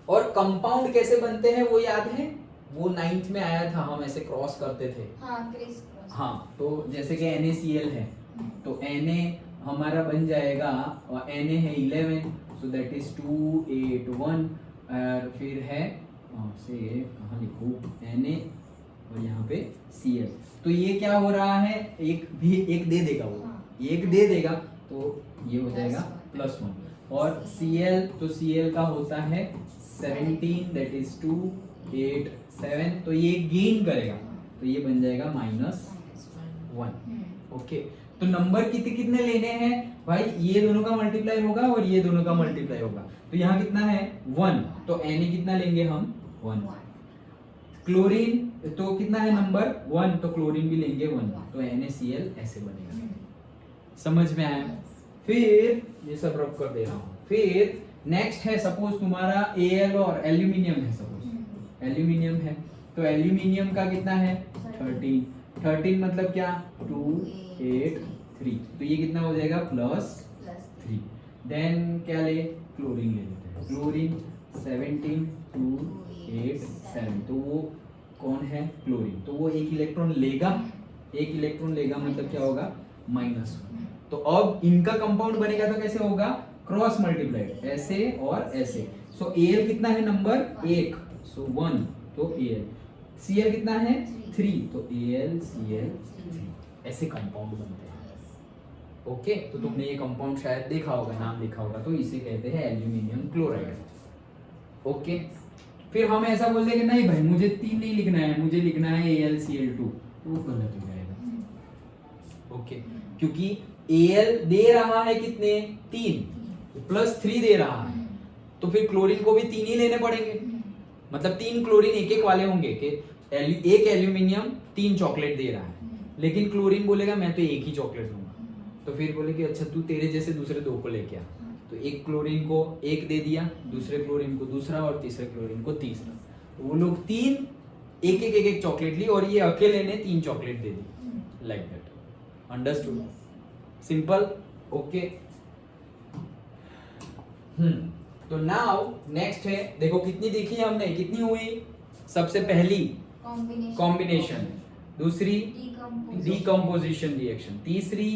और कंपाउंड कैसे बनते हैं वो याद है? वो 9th में आया था, हम ऐसे क्रॉस करते थे। हाँ, तो जैसे कि NaCl है, तो Na हमारा बन जाएगा, और Na है 11, सो दैट इज 2 8 1। और फिर है से कहाँ लिखूं? Na और यहाँ पे Cl। तो ये क्या हो रहा है? एक दे देगा, वो एक दे देगा, तो ये हो जाएगा +1। और Cl, तो Cl का होता है 17, दैट इज 2 8 7, तो ये गेन करेगा, तो ये बन जाएगा -1। ओके, तो नंबर कितने लेने हैं भाई? ये दोनों का मल्टीप्लाई होगा और ये दोनों का मल्टीप्लाई होगा, तो यहाँ कितना है? 1, तो Na कितना लेंगे हम? 1। क्लोरीन तो कितना है नंबर? 1, तो क्लोरीन भी लेंगे 1, तो NaCl ऐसे बनेगा। समझ में आया? फिर ये सब रब कर दे रहा हूँ। फिर नेक्स्ट है, सपोज तुम्हारा Al और एल्यूमिनियम है, सपोज एल्यूमिनियम है, तो एल्यूमिनियम का कितना है? 13 मतलब क्या? 2 8 3, तो ये कितना हो जाएगा? +3। देन क्या ले? क्लोरीन ले लेते हैं। क्लोरीन 17 2 8 7, तो वो कौन है? क्लोरीन। तो वो एक इलेक्ट्रॉन लेगा, मतलब क्या होगा? -1। तो अब इनका कंपाउंड बनेगा तो कैसे होगा? क्रॉस मल्टीप्लाइड, ऐसे और ऐसे। सो Al कितना है नंबर? 1, सो 1, तो Al। Cl कितना है? 3, तो AlCl3। ऐसे कंपाउंड बनते हैं। ओके, तो तुमने ये कंपाउंड शायद देखा होगा, नाम देखा होगा, तो इसे कहते हैं एल्यूमिनियम क्लोराइड। ओके, फिर हम ऐसा बोलते हैं कि नहीं भाई मुझे 3 नहीं लिखना है, मुझे लिखना है AlCl2, तो वो गलत हो जाएगा। ओके, क्योंकि Al दे रहा है कितने? 3, +3 दे रहा है, तो फिर क्लोरीन को भी 3 ही लेने पड़ेंगे, मतलब 3 क्लोरीन एक वाले होंगे कि एक एल्यूमिनियम 3 चॉकलेट दे रहा है, लेकिन क्लोरीन बोलेगा मैं तो एक ही चॉकलेट दूंगा, तो फिर बोले कि अच्छा तू तेरे जैसे दूसरे 2 को लेके आ, तो एक क्लोरीन को एक दे दिया, दूसरे क्लोरीन को दूसरा और तीसरे क्लोरीन को तीसरा, तो वो लोग 3 एक चॉकलेट ली और ये अकेले ने 3 chocolate they the, like that. Understood? Simple, okay. तो नाउ नेक्स्ट है, देखो कितनी देखी है हमने, कितनी हुई? सबसे पहली कॉम्बिनेशन, दूसरी डीकम्पोजिशन रिएक्शन, तीसरी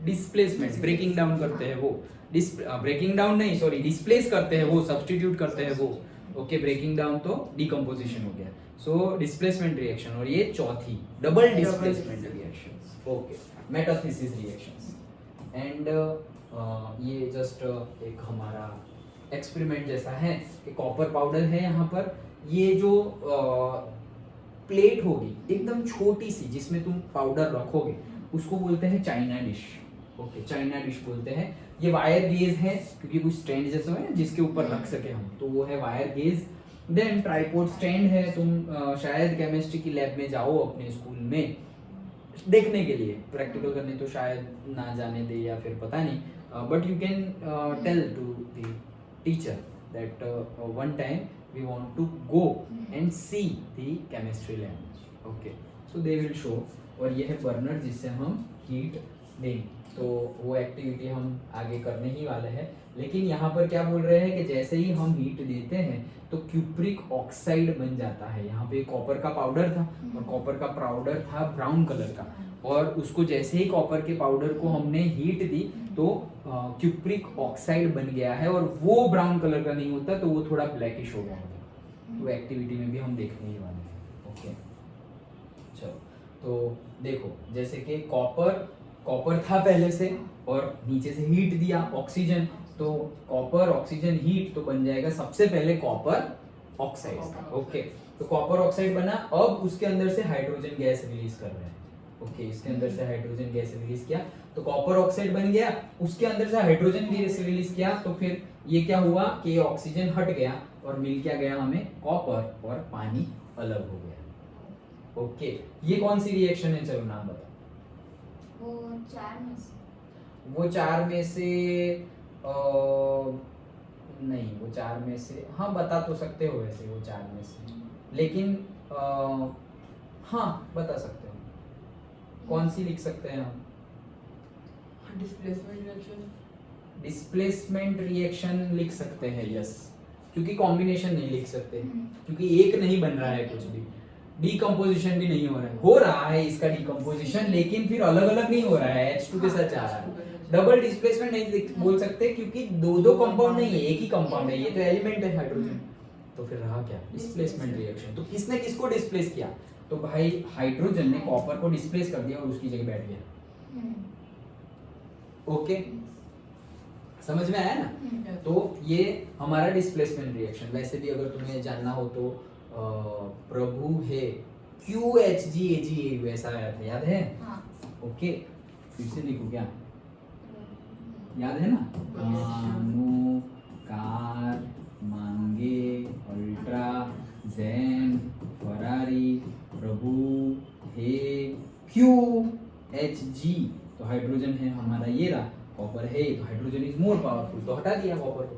डिस्प्लेसमेंट, ब्रेकिंग डाउन करते हैं वो, ब्रेकिंग डाउन नहीं सॉरी डिस्प्लेस करते हैं वो, सब्स्टिट्यूट करते हैं वो, ओके। ब्रेकिंग डाउन तो डीकम्पोजिशन हो गया, सो डिस्प्लेसमेंट रिएक्शन। और ये चौथी double displacement reaction, okay, metathesis reactions. And ये जस्ट एक हमारा एक्सपेरिमेंट जैसा है कि कॉपर पाउडर है यहाँ पर, ये जो प्लेट होगी एकदम छोटी सी जिसमें तुम पाउडर रखोगे उसको बोलते हैं China dish, okay, China dish बोलते हैं। ये वायर गेज है क्योंकि कुछ स्टैंड जैसा है जिसके ऊपर रख सके हम, तो वो है wire gauge. Then tripod stand है, तुम शायद केमिस्ट्री की लैब में जाओ अपने स्कूल में देखने के लिए, प्रैक्टिकल करने तो शायद ना जाने दे या फिर पता नहीं, but you can tell to the teacher that one time we want to go and see the chemistry lab, okay, so they will show। और ये है बर्नर जिससे हम हीट देंगे, तो वो एक्टिविटी हम आगे करने ही वाले हैं। लेकिन यहाँ पर क्या बोल रहे हैं कि जैसे ही हम हीट देते हैं तो क्यूप्रिक ऑक्साइड बन जाता है। यहाँ पे कॉपर का पाउडर था और कॉपर का पाउडर था ब्राउन कलर का, और उसको जैसे ही कॉपर के पाउडर को हमने हीट दी तो क्यूप्रिक ऑक्साइड बन गया है, और वो ब्राउन कलर का नहीं होता, तो वो थोड़ा ब्लैकिश हो गया होता। तो एक्टिविटी में भी हम देखने ही वाले हैं, ओके। चलो, तो देखो जैसे कि कॉपर था पहले से और नीचे से हीट दिया ऑक्सीजन, तो कॉपर ऑक्सीजन हीट तो बन जाएगा सबसे पहले कॉपर ऑक्साइड, ओके। तो कॉपर ऑक्साइड बना, अब उसके अंदर से हाइड्रोजन गैस रिलीज कर रहे हैं, ओके, इसके अंदर से हाइड्रोजन गैस रिलीज किया तो कॉपर ऑक्साइड बन गया, उसके अंदर से हाइड्रोजन गैस रिलीज किया, तो फिर ये क्या हुआ कि ये ऑक्सीजन हट गया और मिल क्या गया हमें, कॉपर और पानी अलग हो गया, ओके। ये कौन सी रिएक्शन है, चलो नाम बताओ। वो 4 में से नहीं, वो 4 में से, हाँ बता तो सकते हो वैसे वो 4 में से, लेकिन हाँ बता सकते हो, कौन सी लिख सकते हैं हम? डिस्प्लेसमेंट रिएक्शन लिख सकते हैं, यस, क्योंकि कॉम्बिनेशन नहीं लिख सकते, क्योंकि एक नहीं बन रहा है कुछ भी, डीकम्पोजिशन भी नहीं हो रहा है इसका डीकम्पोजिशन, लेकिन फिर अलग अलग नहीं हो रहा है, H2 के साथ आ रहा है। डबल डिस्प्लेसमेंट नहीं बोल सकते क्योंकि दो कंपाउंड नहीं है, एक ही कंपाउंड है, ये तो एलिमेंट है हाइड्रोजन, तो फिर रहा क्या, डिस्प्लेसमेंट रिएक्शन। तो किसने किसको डिस्प्लेस किया, तो भाई हाइड्रोजन ने कॉपर को डिस्प्लेस कर दिया और उसकी जगह बैठ गया, ओके, समझ में आया ना। तो ये हमारा डिस्प्लेसमेंट रिएक्शन। वैसे भी अगर तुम्हें जानना हो तो प्रभु है QHGAG वैसा आया था, याद है? हाँ। ओके, फिर से लिखो क्या, याद है ना, मानो, कार, मांगे, अल्ट्रा, जैन, फरारी, प्रभु, हे, QHG, तो हाइड्रोजन है हमारा, ये रहा, कॉपर है तो हाइड्रोजन इज मोर पावरफुल, तो हटा दिया कॉपर को,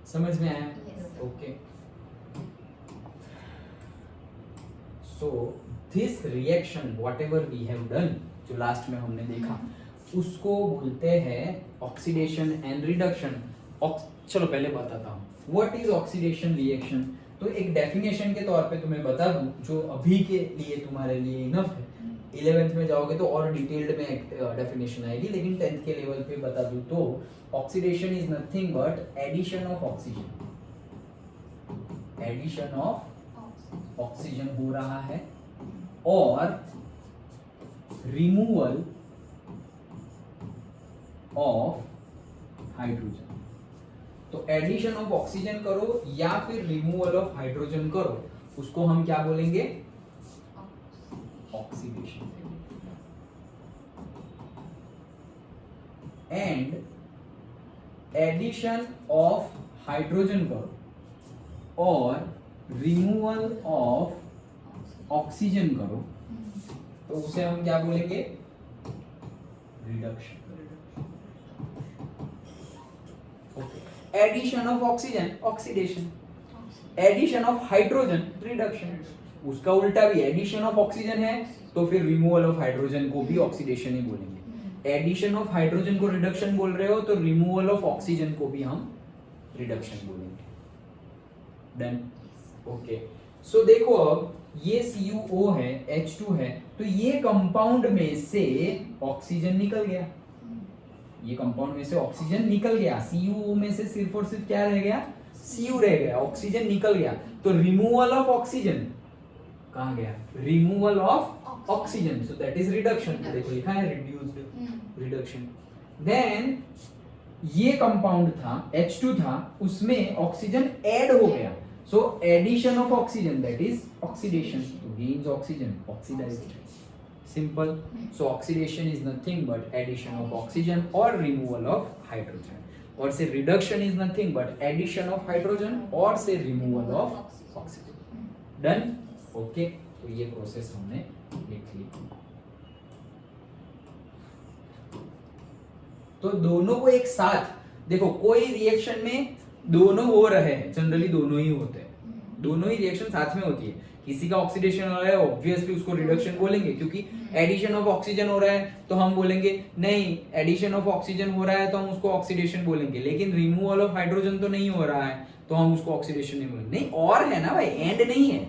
समझ में आया? Okay, so this reaction whatever we have done, जो लास्ट में हमने देखा उसको बोलते हैं ऑक्सीडेशन एंड रिडक्शन। चलो पहले बताता हूँ व्हाट इज ऑक्सीडेशन रिएक्शन। तो एक डेफिनेशन के तौर पे तुम्हें बता दूं जो अभी के लिए तुम्हारे लिए इनफ है, 11th में जाओगे तो और डिटेल्ड में डेफिनेशन आएगी, लेकिन 10th के लेवल पे बता दूं तो oxidation is nothing but addition of oxygen, addition of oxygen हो रहा है और रिमूवल ऑफ हाइड्रोजन। तो एडिशन ऑफ ऑक्सीजन करो या फिर रिमूवल ऑफ हाइड्रोजन करो, उसको हम क्या बोलेंगे, oxidation. And addition of hydrogen करो और रिमूवल ऑफ ऑक्सीजन करो तो उसे हम क्या बोलेंगे, reduction. Okay. Addition of oxygen oxidation. Addition of hydrogen reduction. उसका उल्टा भी एडिशन ऑफ ऑक्सीजन है तो फिर रिमूवल ऑफ हाइड्रोजन को भी ऑक्सीडेशन ही बोलेंगे. एडिशन ऑफ हाइड्रोजन को रिडक्शन बोल रहे हो तो रिमूवल ऑफ ऑक्सीजन को भी हम रिडक्शन बोलेंगे. डन. ओके. सो देखो अब ये CuO है, H2 है, तो ये कंपाउंड में से ऑक्सीजन निकल गया. ये कंपाउंड में से ऑक्सीजन निकल गया. CuO में से सिर्फ और सिर्फ क्या रह गया? Cu रह गया. ऑक्सीजन निकल गया. तो रिमूवल ऑफ ऑक्सीजन कहाँ गया? Removal of oxygen. So that is reduction. देखो लिखा है रिड्यूस्ड रिडक्शन. देन ये कंपाउंड था, H2 था, उसमें ऑक्सीजन ऐड हो गया. So addition of oxygen, that is oxidation. So gains oxygen, oxidized. Simple. So oxidation is nothing but addition of oxygen or removal of hydrogen. Or say reduction is nothing but addition of hydrogen or say removal of oxygen. Done? Okay. तो ये process हमने लिख ली. तो दोनों को एक साथ देखो, कोई रिएक्शन में दोनों हो रहे हैं, जनरली दोनों ही होते हैं, दोनों ही रिएक्शन साथ में होती है. किसी का ऑक्सीडेशन हो रहा है, ऑब्वियसली उसको रिडक्शन बोलेंगे, क्योंकि एडिशन ऑफ ऑक्सीजन हो रहा है तो हम बोलेंगे नहीं, एडिशन ऑफ ऑक्सीजन हो रहा है तो हम उसको ऑक्सीडेशन बोलेंगे. लेकिन रिमूवल ऑफ हाइड्रोजन तो नहीं हो रहा है तो हम उसको ऑक्सीडेशन नहीं बोलेंगे. नहीं, और है ना भाई, एंड नहीं है,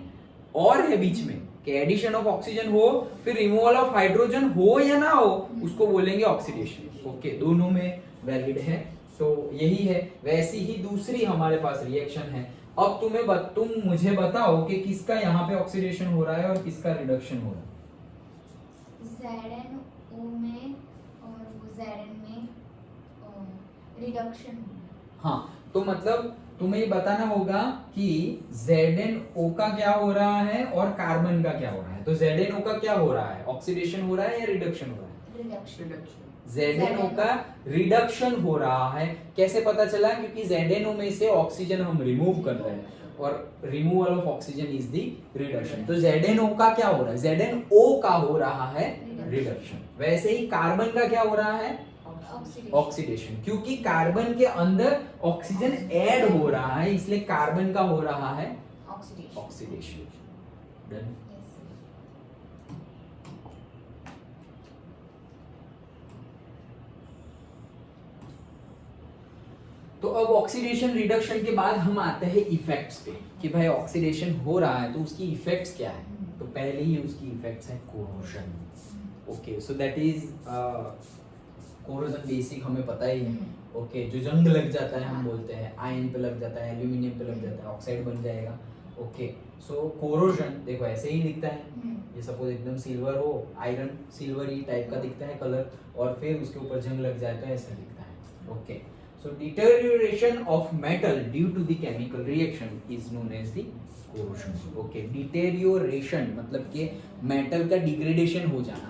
और है बीच में कि एडिशन ऑफ ऑक्सीजन हो फिर रिमूवल ऑफ हाइड्रोजन हो या ना हो, उसको बोलेंगे ऑक्सीडेशन. ओके, दोनों में वैलिड है. तो यही है. वैसी ही दूसरी हमारे पास रिएक्शन है. अब तुम मुझे बताओ कि किसका यहाँ पे ऑक्सीडेशन हो रहा है और किसका रिडक्शन हो रहा है. ZnO में और Zn में रिडक्शन. हाँ, तो मतलब तुम्हें ये बताना होगा कि ZnO का क्या हो रहा है और कार्बन का क्या हो रहा है. तो ZnO का क्या हो रहा है? ऑक्सीडेशन हो रहा है या रिडक्शन हो रहा है? रिडक्शन. ZnO का रिडक्शन हो रहा है. कैसे पता चला? क्योंकि ZnO में से ऑक्सीजन हम रिमूव कर रहे हैं और removal of oxygen is the reduction. तो ZnO का क्या हो रहा है? ZnO का हो रहा है रिडक्शन. वैसे ही कार्बन का क्या हो रहा है? ऑक्सीडेशन. क्योंकि कार्बन के अंदर ऑक्सीजन ऐड हो रहा है, इसलिए कार्बन का हो रहा है ऑक्सीडेशन. डन. तो अब ऑक्सीडेशन रिडक्शन के बाद हम आते हैं इफेक्ट्स पे कि भाई ऑक्सीडेशन हो रहा है तो उसकी इफेक्ट्स क्या है. तो पहले ही उसकी इफेक्ट्स है corrosion. Okay, so that is corrosion basic हमें पता ही है. ओके, जो जंग लग जाता है हम बोलते हैं, आयन पे लग जाता है, एल्यूमिनियम पे लग जाता है, ऑक्साइड बन जाएगा. ओके, सो कोरोजन देखो ऐसे ही दिखता है. ये सपोज एकदम सिल्वर हो, आयरन सिल्वरी टाइप का दिखता है कलर, और फिर उसके ऊपर जंग लग जाए तो ऐसा दिखता है. Okay, so deterioration of metal due to the chemical reaction is known as the corrosion. Okay, deterioration मतलब कि मेटल का डिग्रेडेशन हो जाना,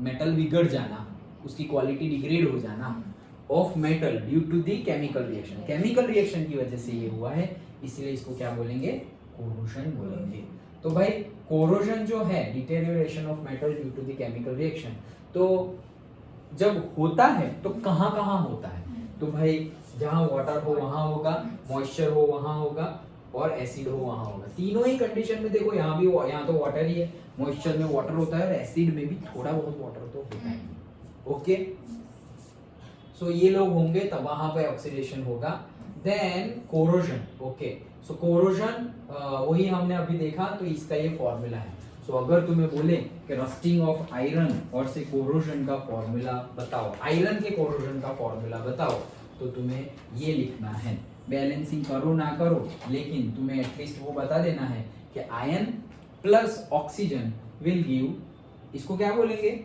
मेटल बिगड़ जाना, उसकी क्वालिटी डिग्रेड हो जाना of metal due to the chemical reaction. Chemical reaction की वजह से ये हुआ है, इसलिए इसको क्या बोलेंगे? कोरोजन बोलेंगे. तो भाई कोरोजन जो है, deterioration of metal due to the chemical reaction, तो जब होता है तो कहाँ कहाँ होता है? तो भाई जहाँ वाटर हो वहाँ होगा, मॉइस्चर हो वहाँ होगा, और एसिड हो वहाँ होगा. तीनों ही कंडीशन में देखो, यहाँ भी, यहाँ तो वाटर ही है, मॉइस्चर में वाटर होता है और एसिड में भी थोड़ा बहुत वाटर तो होता है. ओके, सो ये लोग होंगे तब वहाँ पे ऑक्सीडेशन होगा. Then corrosion. Okay, so corrosion वही हमने अभी देखा, तो इसका ये फॉर्मूला है. सो अगर तुम्हें बोले कि रस्टिंग ऑफ आयरन और से कोरोजन का फॉर्मूला बताओ, आयरन के कोरोजन का फॉर्मूला बताओ, तो तुम्हें ये लिखना है. बैलेंसिंग करो ना करो, लेकिन तुम्हें एटलीस्ट वो बता देना है कि iron plus oxygen will give, इसको क्या बोलेंगे?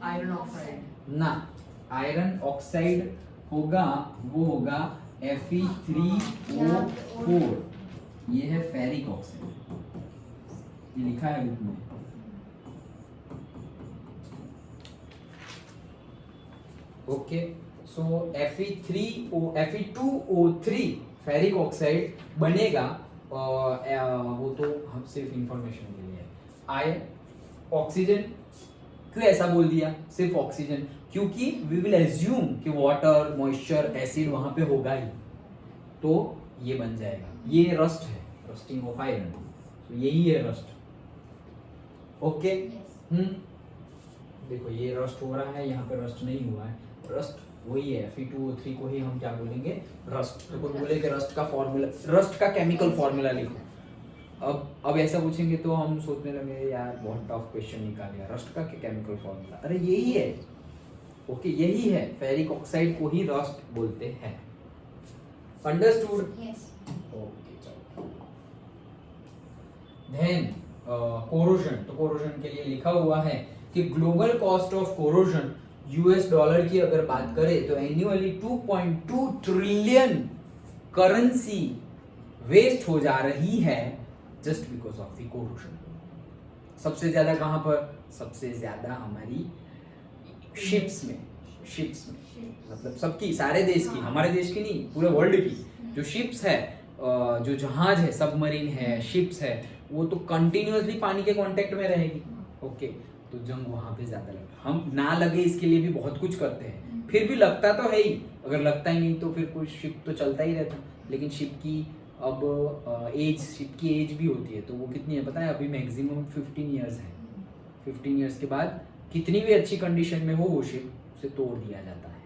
Iron oxide. ना, आयरन ऑक्साइड होगा, वो होगा Fe3O4. ये है फेरिक ऑक्साइड, ये लिखा है बुक में. ओके, सो Fe2O3 फेरिक ऑक्साइड बनेगा. वो तो हम सिर्फ इंफॉर्मेशन के लिए. आयरन, ऑक्सीजन क्यों ऐसा बोल दिया सिर्फ ऑक्सीजन? क्योंकि वी विल एज्यूम कि वाटर, मॉइस्चर, एसिड वहां पे होगा ही, तो ये बन जाएगा। ये रस्ट है, रस्टिंग ऑफ आयरन, तो यही है रस्ट। ओके, देखो ये रस्ट हो रहा है, यहाँ पे रस्ट नहीं हुआ है, रस्ट वही है, Fe2O3 को ही हम क्या बोलेंगे, रस्ट। तो कोई बोले कि रस्ट का फॉर्मूला, रस्ट का केमिकल फॉर्मूला लिखो। अब ऐसा पूछेंगे तो हम सोचने लगे यार बहुत टफ क्वेश्चन निकाल लिया, रस्ट का केमिकल फॉर्मूला, अरे यही है। ओके, यही है, फेरिक ऑक्साइड को ही रस्ट बोलते हैं। अंडरस्टूड? यस। ओके, चलो। देन कोरोजन, तो कोरोजन के लिए लिखा हुआ है कि ग्लोबल कॉस्ट ऑफ कोरोजन $, की अगर बात करें तो एन्युअली 2.2 ट्रिलियन करेंसी वेस्ट हो जा रही है just because of the corrosion. सबसे ज्यादा कहां पर? सबसे ज्यादा हमारी शिप्स में, मतलब सबकी, सारे देश की, हमारे देश की नहीं, पूरे वर्ल्ड की जो शिप्स है, जो जहाज है, सबमरीन है, शिप्स है, वो तो कंटिन्यूअसली पानी के कांटेक्ट में रहेगी। ओके, तो जंग वहां पे ज्यादा लगता है। हम ना लगे इसके लिए भी बहुत कुछ करते हैं, फिर भी लगता तो है ही। अगर लगता ही नहीं तो फिर कोई शिप तो चलता ही रहता। लेकिन शिप की अब शिप की एज भी होती है, तो वो कितनी है पता है? अभी मैक्सिमम 15 ईयर्स है। 15 ईयर्स के बाद कितनी भी अच्छी कंडीशन में हो वो शिप, उसे तोड़ दिया जाता है,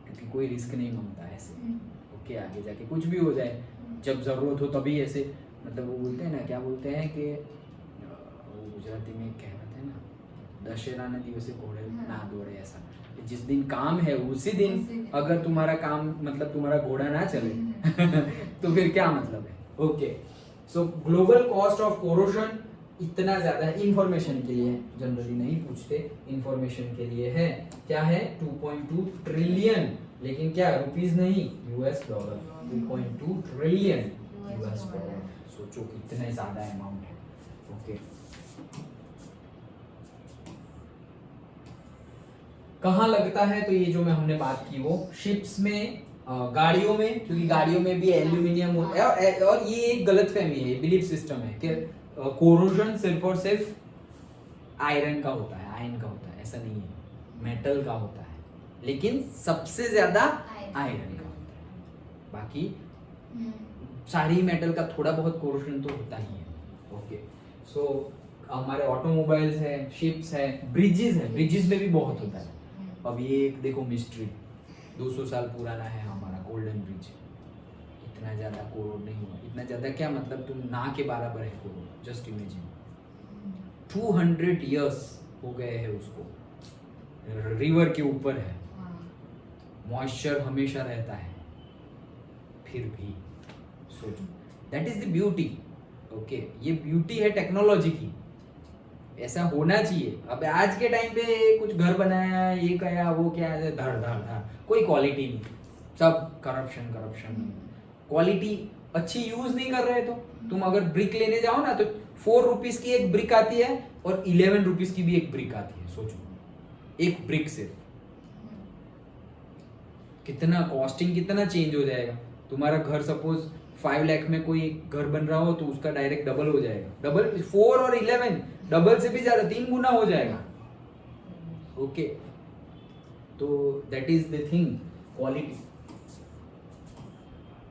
क्योंकि कोई रिस्क नहीं मांगता ऐसे। ओके, आगे जाके कुछ भी हो जाए, जब जरूरत हो तभी ऐसे, मतलब वो बोलते हैं ना, क्या बोलते हैं कि वो गुजराती में एक कहावत है ना, दशहरा ने दिवसे घोड़े ना दौड़े, ऐसा। जिस दिन काम है उसी दिन अगर तुम्हारा काम, मतलब तुम्हारा घोड़ा ना चले तो फिर क्या मतलब है? Okay, so global cost of corrosion इतना ज्यादा है। इंफॉर्मेशन के लिए, जनरली नहीं पूछते, इंफॉर्मेशन के लिए है। क्या है? 2.2 ट्रिलियन, लेकिन क्या रुपीस नहीं, $। 2.2 ट्रिलियन $। सोचो कितने ज्यादा अमाउंट है। ओके, कहाँ लगता है? तो ये जो हमने बात की वो शिप्स में, गाड़ियों में, क्योंकि गाड़ियों में भी एल्यूमिनियम होता है। और ये एक गलतफहमी है, बिलीफ सिस्टम है कि कोरोजन सिर्फ और सिर्फ आयरन का होता है, आयरन का होता है, ऐसा नहीं है, मेटल का होता है, लेकिन सबसे ज्यादा आयरन का होता है। बाकी सारी मेटल का थोड़ा बहुत कोरोजन तो होता ही है। ओके, सो हमारे ऑटोमोबाइल्स है, शिप्स है, ब्रिजेस है, ब्रिजेस में भी बहुत होता है। अब ये एक देखो मिस्ट्री, 200 साल पुराना है हमारा गोल्डन ब्रिज, इतना ज्यादा कोरोड नहीं हुआ। इतना ज्यादा क्या मतलब, तुम ना के बराबर है कोरोड, जस्ट इमेजिन। 200 इयर्स हो गए हैं उसको, रिवर के ऊपर है, मॉइस्चर हमेशा रहता है, फिर भी सोचो, that is the beauty. Okay, ये ब्यूटी है टेक्नोलॉजी की, ऐसा होना चाहिए। अब आज के टाइम पे कुछ घर बनाया, ये कया, वो क्या है, धड़ धड़ धड़, कोई क्वालिटी नहीं, सब करप्शन करप्शन। क्वालिटी अच्छी यूज नहीं कर रहे, तो तुम अगर ब्रिक लेने जाओ ना, तो 4 रुपीज की एक ब्रिक आती है और 11 रुपीज की भी एक ब्रिक आती है। सोचो, एक ब्रिक से कितना कॉस्टिंग, कितना चेंज हो जाएगा। तुम्हारा घर सपोज 5 लाख में कोई घर बन रहा हो तो उसका डायरेक्ट डबल हो जाएगा, डबल, 4 और 11, डबल से भी ज्यादा, 3 गुना हो जाएगा। ओके, तो that is the thing, quality.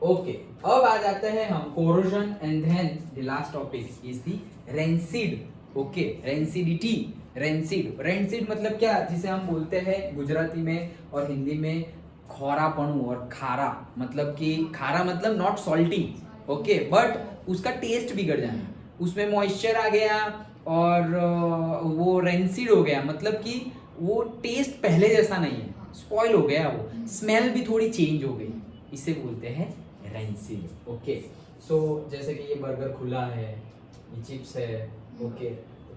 Okay, अब आ जाते हैं हम corrosion and then the last topic is the rancid. Okay, rancidity, rancid मतलब क्या, जिसे हम बोलते हैं गुजराती में और हिंदी में खौरापणु, और खारा मतलब कि, खारा मतलब नॉट सॉल्टी, ओके, बट उसका टेस्ट बिगड़ जाना, उसमें मॉइस्चर आ गया और वो रेंसिड हो गया, मतलब कि वो टेस्ट पहले जैसा नहीं है, स्पॉइल हो गया, वो स्मेल भी थोड़ी चेंज हो गई, इसे बोलते हैं रेंसिड। ओके, सो जैसे कि ये बर्गर खुला है, ये चिप्स है, ओके,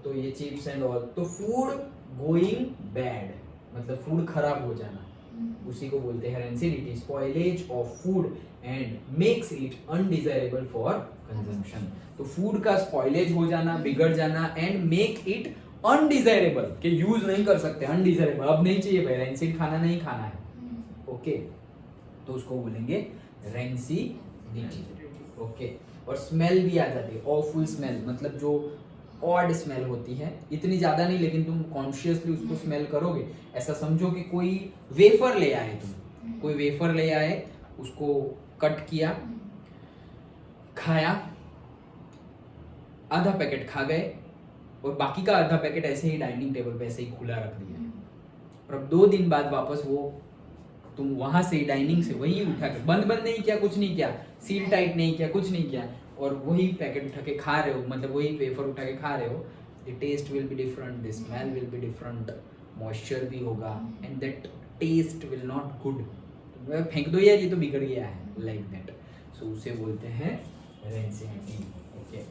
तो ये चिप्स एंड ऑल, तो फूड गोइंग बैड, मतलब फूड खराब हो जाना, उसी को बोलते हैं rancidity, spoilage of food and makes it undesirable for consumption. तो फूड का स्पॉइलेज हो जाना, बिगड़ जाना, एंड मेक इट अनडिजायरेबल, के यूज नहीं कर सकते, अनडिजायरेबल, अब नहीं चाहिए भाई, रेंसिड खाना नहीं खाना है। ओके, तो उसको बोलेंगे रेंसिडिटी। ओके, और स्मेल भी आ जाती है, ऑफुल स्मेल, मतलब जो ऑड स्मेल होती है, इतनी ज्यादा नहीं, लेकिन तुम कॉन्शियसली उसको स्मेल करोगे। ऐसा समझो कि कोई वेफर ले आए, तुम कोई वेफर ले आए, उसको कट किया, खाया, आधा पैकेट खा गए और बाकी का आधा पैकेट ऐसे ही डाइनिंग टेबल पे ऐसे ही खुला रख दिया। और अब 2 दिन बाद वापस वो तुम वहां से डाइनिंग से वही उठा के बंद नहीं किया, कुछ नहीं किया, सील टाइट नहीं किया, कुछ नहीं किया, और वही पैकेट उठा के खा रहे हो, मतलब वही वेफर उठा के खा रहे हो, the taste will be different, the smell will be different, moisture भी होगा, and that taste will not good. फेंक दो यार, ये तो बिगड़ गया है, लाइक दैट। सो उसे बोलते हैं rancidity. Okay,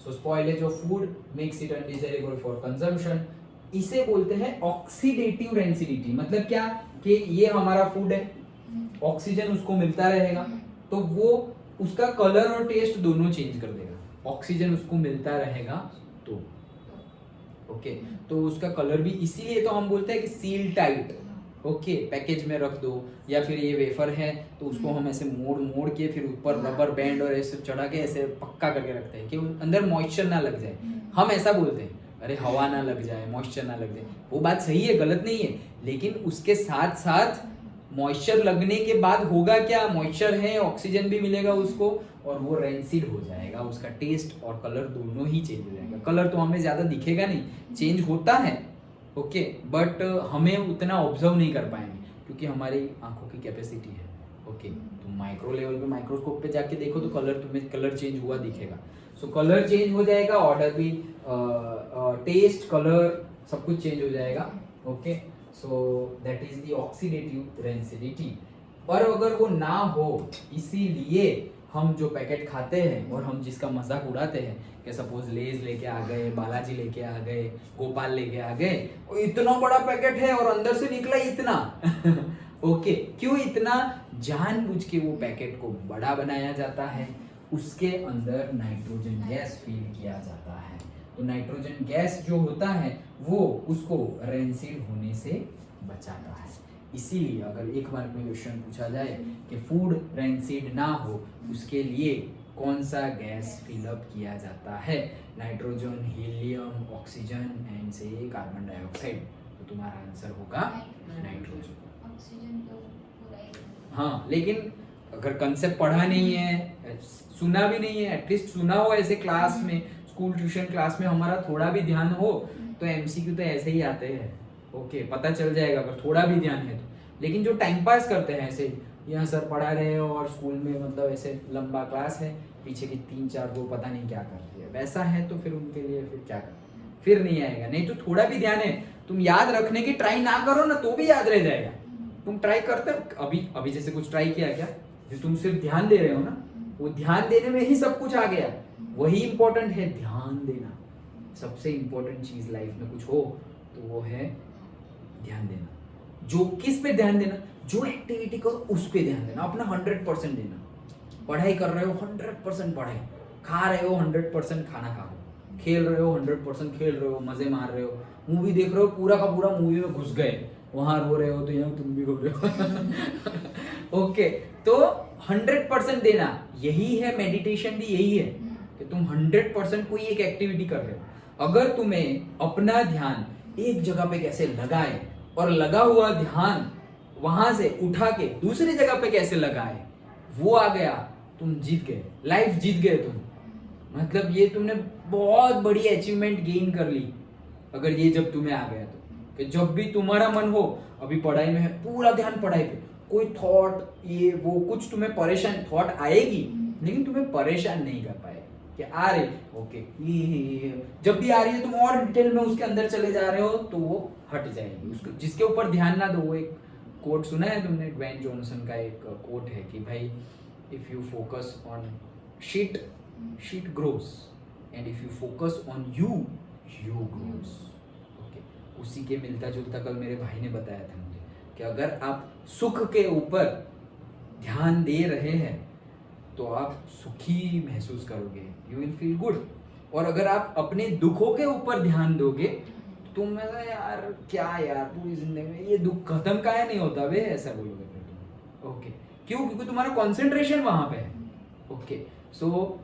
so spoilage of food makes it undesirable for consumption. इसे बोलते हैं ऑक्सीडेटिव रेंसिडिटी। मतलब क्या कि ये हमारा फूड है, ऑक्सीजन उसको मिलता रहेगा तो वो उसका कलर और टेस्ट दोनों चेंज कर देगा। ऑक्सीजन उसको मिलता रहेगा तो ओके, तो उसका कलर भी, इसीलिए तो हम बोलते हैं कि सील टाइट। ओके, पैकेज में रख दो, या फिर ये वेफर है तो उसको हम ऐसे मोड़ के फिर ऊपर रबर बैंड और ऐसे चढ़ा के ऐसे पक्का करके रखते हैं कि अंदर मॉइस्चर ना लग जाए। हम ऐसा बोलते हैं, अरे हवा ना लग जाए, मॉइस्चर ना लग जाए। वो बात सही है, गलत नहीं है, लेकिन उसके साथ साथ मॉइस्चर लगने के बाद होगा क्या, मॉइस्चर है, ऑक्सीजन भी मिलेगा उसको, और वो रेंसिड हो जाएगा, उसका टेस्ट और कलर दोनों ही चेंज हो जाएगा। कलर तो हमें ज्यादा दिखेगा नहीं, चेंज होता है ओके, बट हमें उतना ऑब्जर्व नहीं कर पाएंगे क्योंकि हमारी आंखों की कैपेसिटी है। ओके, तो माइक्रो लेवल पे, माइक्रोस्कोप पे जाके देखो तो तुम्हें कलर चेंज हुआ दिखेगा। सो कलर चेंज हो जाएगा, ऑर्डर भी, टेस्ट, कलर सब कुछ चेंज हो जाएगा। Okay, so that is the oxidative rancidity. पर अगर वो ना हो, इसीलिए हम जो पैकेट खाते हैं और हम जिसका मजाक उड़ाते हैं कि सपोज लेज लेके आ गए, बालाजी लेके आ गए, गोपाल लेके आ गए, और इतना बड़ा पैकेट है और अंदर से निकला इतना ओके, क्यों इतना? जानबूझ के वो पैकेट को बड़ा बनाया जाता है, उसके अंदर नाइट्रोजन गैस फील किया जाता है। तो नाइट्रोजन गैस जो होता है वो उसको रेंसिड होने से बचाता है। इसीलिए अगर एक बार में क्वेश्चन पूछा जाए कि फूड रेंसिड ना हो उसके लिए कौन सा गैस फिलअप किया जाता है, नाइट्रोजन, हीलियम, ऑक्सीजन एंड से कार्बन डाइऑक्साइड, तो तुम्हारा आंसर होगा नाइट्रोजन। ऑक्सीजन तो पूरा ही। हाँ, लेकिन अगर कंसेप्ट पढ़ा नहीं है, सुना भी नहीं है, एटलीस्ट सुना हो ऐसे क्लास में, स्कूल ट्यूशन क्लास में हमारा थोड़ा भी ध्यान हो, तो एमसीक्यू तो ऐसे ही आते हैं। ओके, पता चल जाएगा अगर थोड़ा भी ध्यान है तो। लेकिन जो टाइम पास करते हैं ऐसे, यहाँ सर पढ़ा रहे हैं और स्कूल में मतलब ऐसे लंबा क्लास है, पीछे की 3-4 वो पता नहीं क्या कर रही है, वैसा है तो फिर उनके लिए फिर क्या कर, फिर नहीं आएगा। नहीं तो थोड़ा भी ध्यान है, तुम याद रखने की ट्राई ना करो ना तो भी याद रह जाएगा। तुम ट्राई करते हो, अभी जैसे कुछ ट्राई किया क्या, जो तुम सिर्फ ध्यान दे रहे हो ना, वो ध्यान देने में ही सब कुछ आ गया। वही इंपॉर्टेंट है, ध्यान देना। सबसे इंपॉर्टेंट चीज लाइफ में कुछ हो तो वो है ध्यान देना। जो किस पे ध्यान देना, जो एक्टिविटी करो उस पे ध्यान देना, अपना 100% देना। पढ़ाई कर रहे हो 100% पढ़ाई, खा रहे हो 100% खाना खा रहे हो, खेल रहे हो 100% खेल रहे हो, मजे मार रहे हो, मूवी देख रहे हो, पूरा का पूरा मूवी में घुस गए, वहां रो रहे हो तो यहाँ तुम भी रो रहे हो ओके, तो 100% देना, यही है मेडिटेशन भी, यही है कि तुम 100% कोई एक एक्टिविटी कर रहे हो। अगर तुम्हें अपना ध्यान एक जगह पे कैसे लगाए और लगा हुआ ध्यान वहां से उठा के दूसरी जगह पे कैसे लगाए, वो आ गया, तुम जीत गए, लाइफ जीत गए तुम। मतलब ये तुमने बहुत बड़ी अचीवमेंट गेन कर ली अगर ये जब तुम्हें आ गया तो। कि जब भी तुम्हारा मन हो, अभी पढ़ाई में है, पूरा ध्यान पढ़ाई पे, कोई थॉट ये वो कुछ तुम्हें परेशान, थॉट आएगी लेकिन तुम्हें परेशान नहीं कर पाएगी कि आ रही, ओके ये जब भी आ रही है तुम और डिटेल में उसके अंदर चले जा रहे हो तो वो हट जाएगी। उसको जिसके ऊपर ध्यान ना दो, वो एक कोट सुना है तुमने, ड्वेन जॉनसन का एक कोट है कि भाई if you focus on shit, shit grows, and if you focus on you, you grows. Okay, उसी के मिलता जुलता कल मेरे भाई ने बताया था मुझे कि अगर आप सुख के ऊपर ध्यान दे रहे हैं तो आप सुखी महसूस करोगे, यू विल फील गुड। और अगर आप अपने दुखों के ऊपर ध्यान दोगे तुम यार क्या यार पूरी जिंदगी में ये दुख खत्म काहे नहीं होता बे, ऐसा बोलोगे फिर तुम। ओके, क्यों? क्योंकि तुम्हारा कंसंट्रेशन वहां पे है। ओके, सो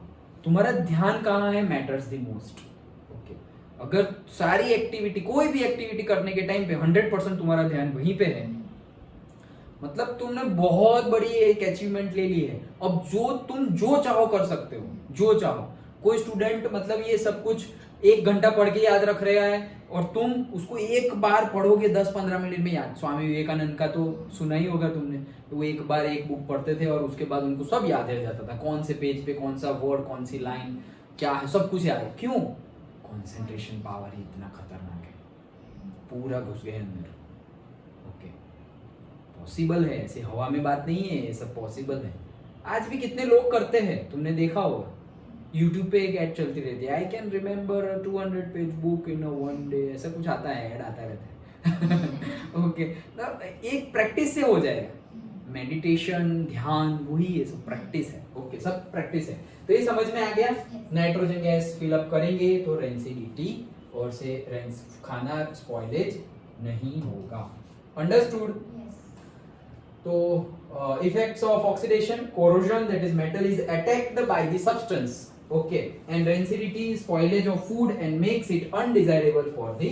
तुम्हारा ध्यान कहाँ है मैटर्स द मोस्ट। ओके, अगर सारी एक्टिविटी, कोई भी एक्टिविटी करने के टाइम पे 100% तुम्हारा ध्यान वहीं पे है, मतलब तुमने बहुत बड़ी एक अचीवमेंट ले ली है। अब तुम जो चाहो कर सकते हो, जो चाहो। कोई स्टूडेंट मतलब ये सब कुछ 1 घंटा पढ़ के याद रख रहा है और तुम उसको एक बार पढ़ोगे 10-15 मिनट में याद। स्वामी विवेकानंद का तो सुना ही होगा तुमने, वो एक बार एक बुक पढ़ते थे और उसके बाद उनको सब याद रह जाता था, कौन से पेज पे कौन सा वर्ड, कौन सी लाइन क्या है, सब कुछ याद है। क्यों? कंसंट्रेशन पावर ही इतना खतरनाक है, पूरा घुस गए अंदर। ओके, पॉसिबल है, ऐसे हवा में बात नहीं है, ये सब पॉसिबल है। आज भी कितने लोग करते हैं, तुमने देखा होगा YouTube पे एक ऐड चलती रहती है, I can remember 200 page book in 1 day, ऐसा कुछ आता है, ऐड आता रहता है। ओके, एक प्रैक्टिस से हो जाएगा। मेडिटेशन, ध्यान, वही ये सब प्रैक्टिस है। ओके, सब प्रैक्टिस है। तो ये समझ में आ गया। नाइट्रोजन गैस फिलअप करेंगे तो रेंसिडिटी और से खाना स्पॉइलेज नहीं होगा। अंडरस्टूड? तो effects of oxidation, corrosion, that is metal is attacked by the substance, okay, and rancidity, spoilage of food and makes it undesirable for the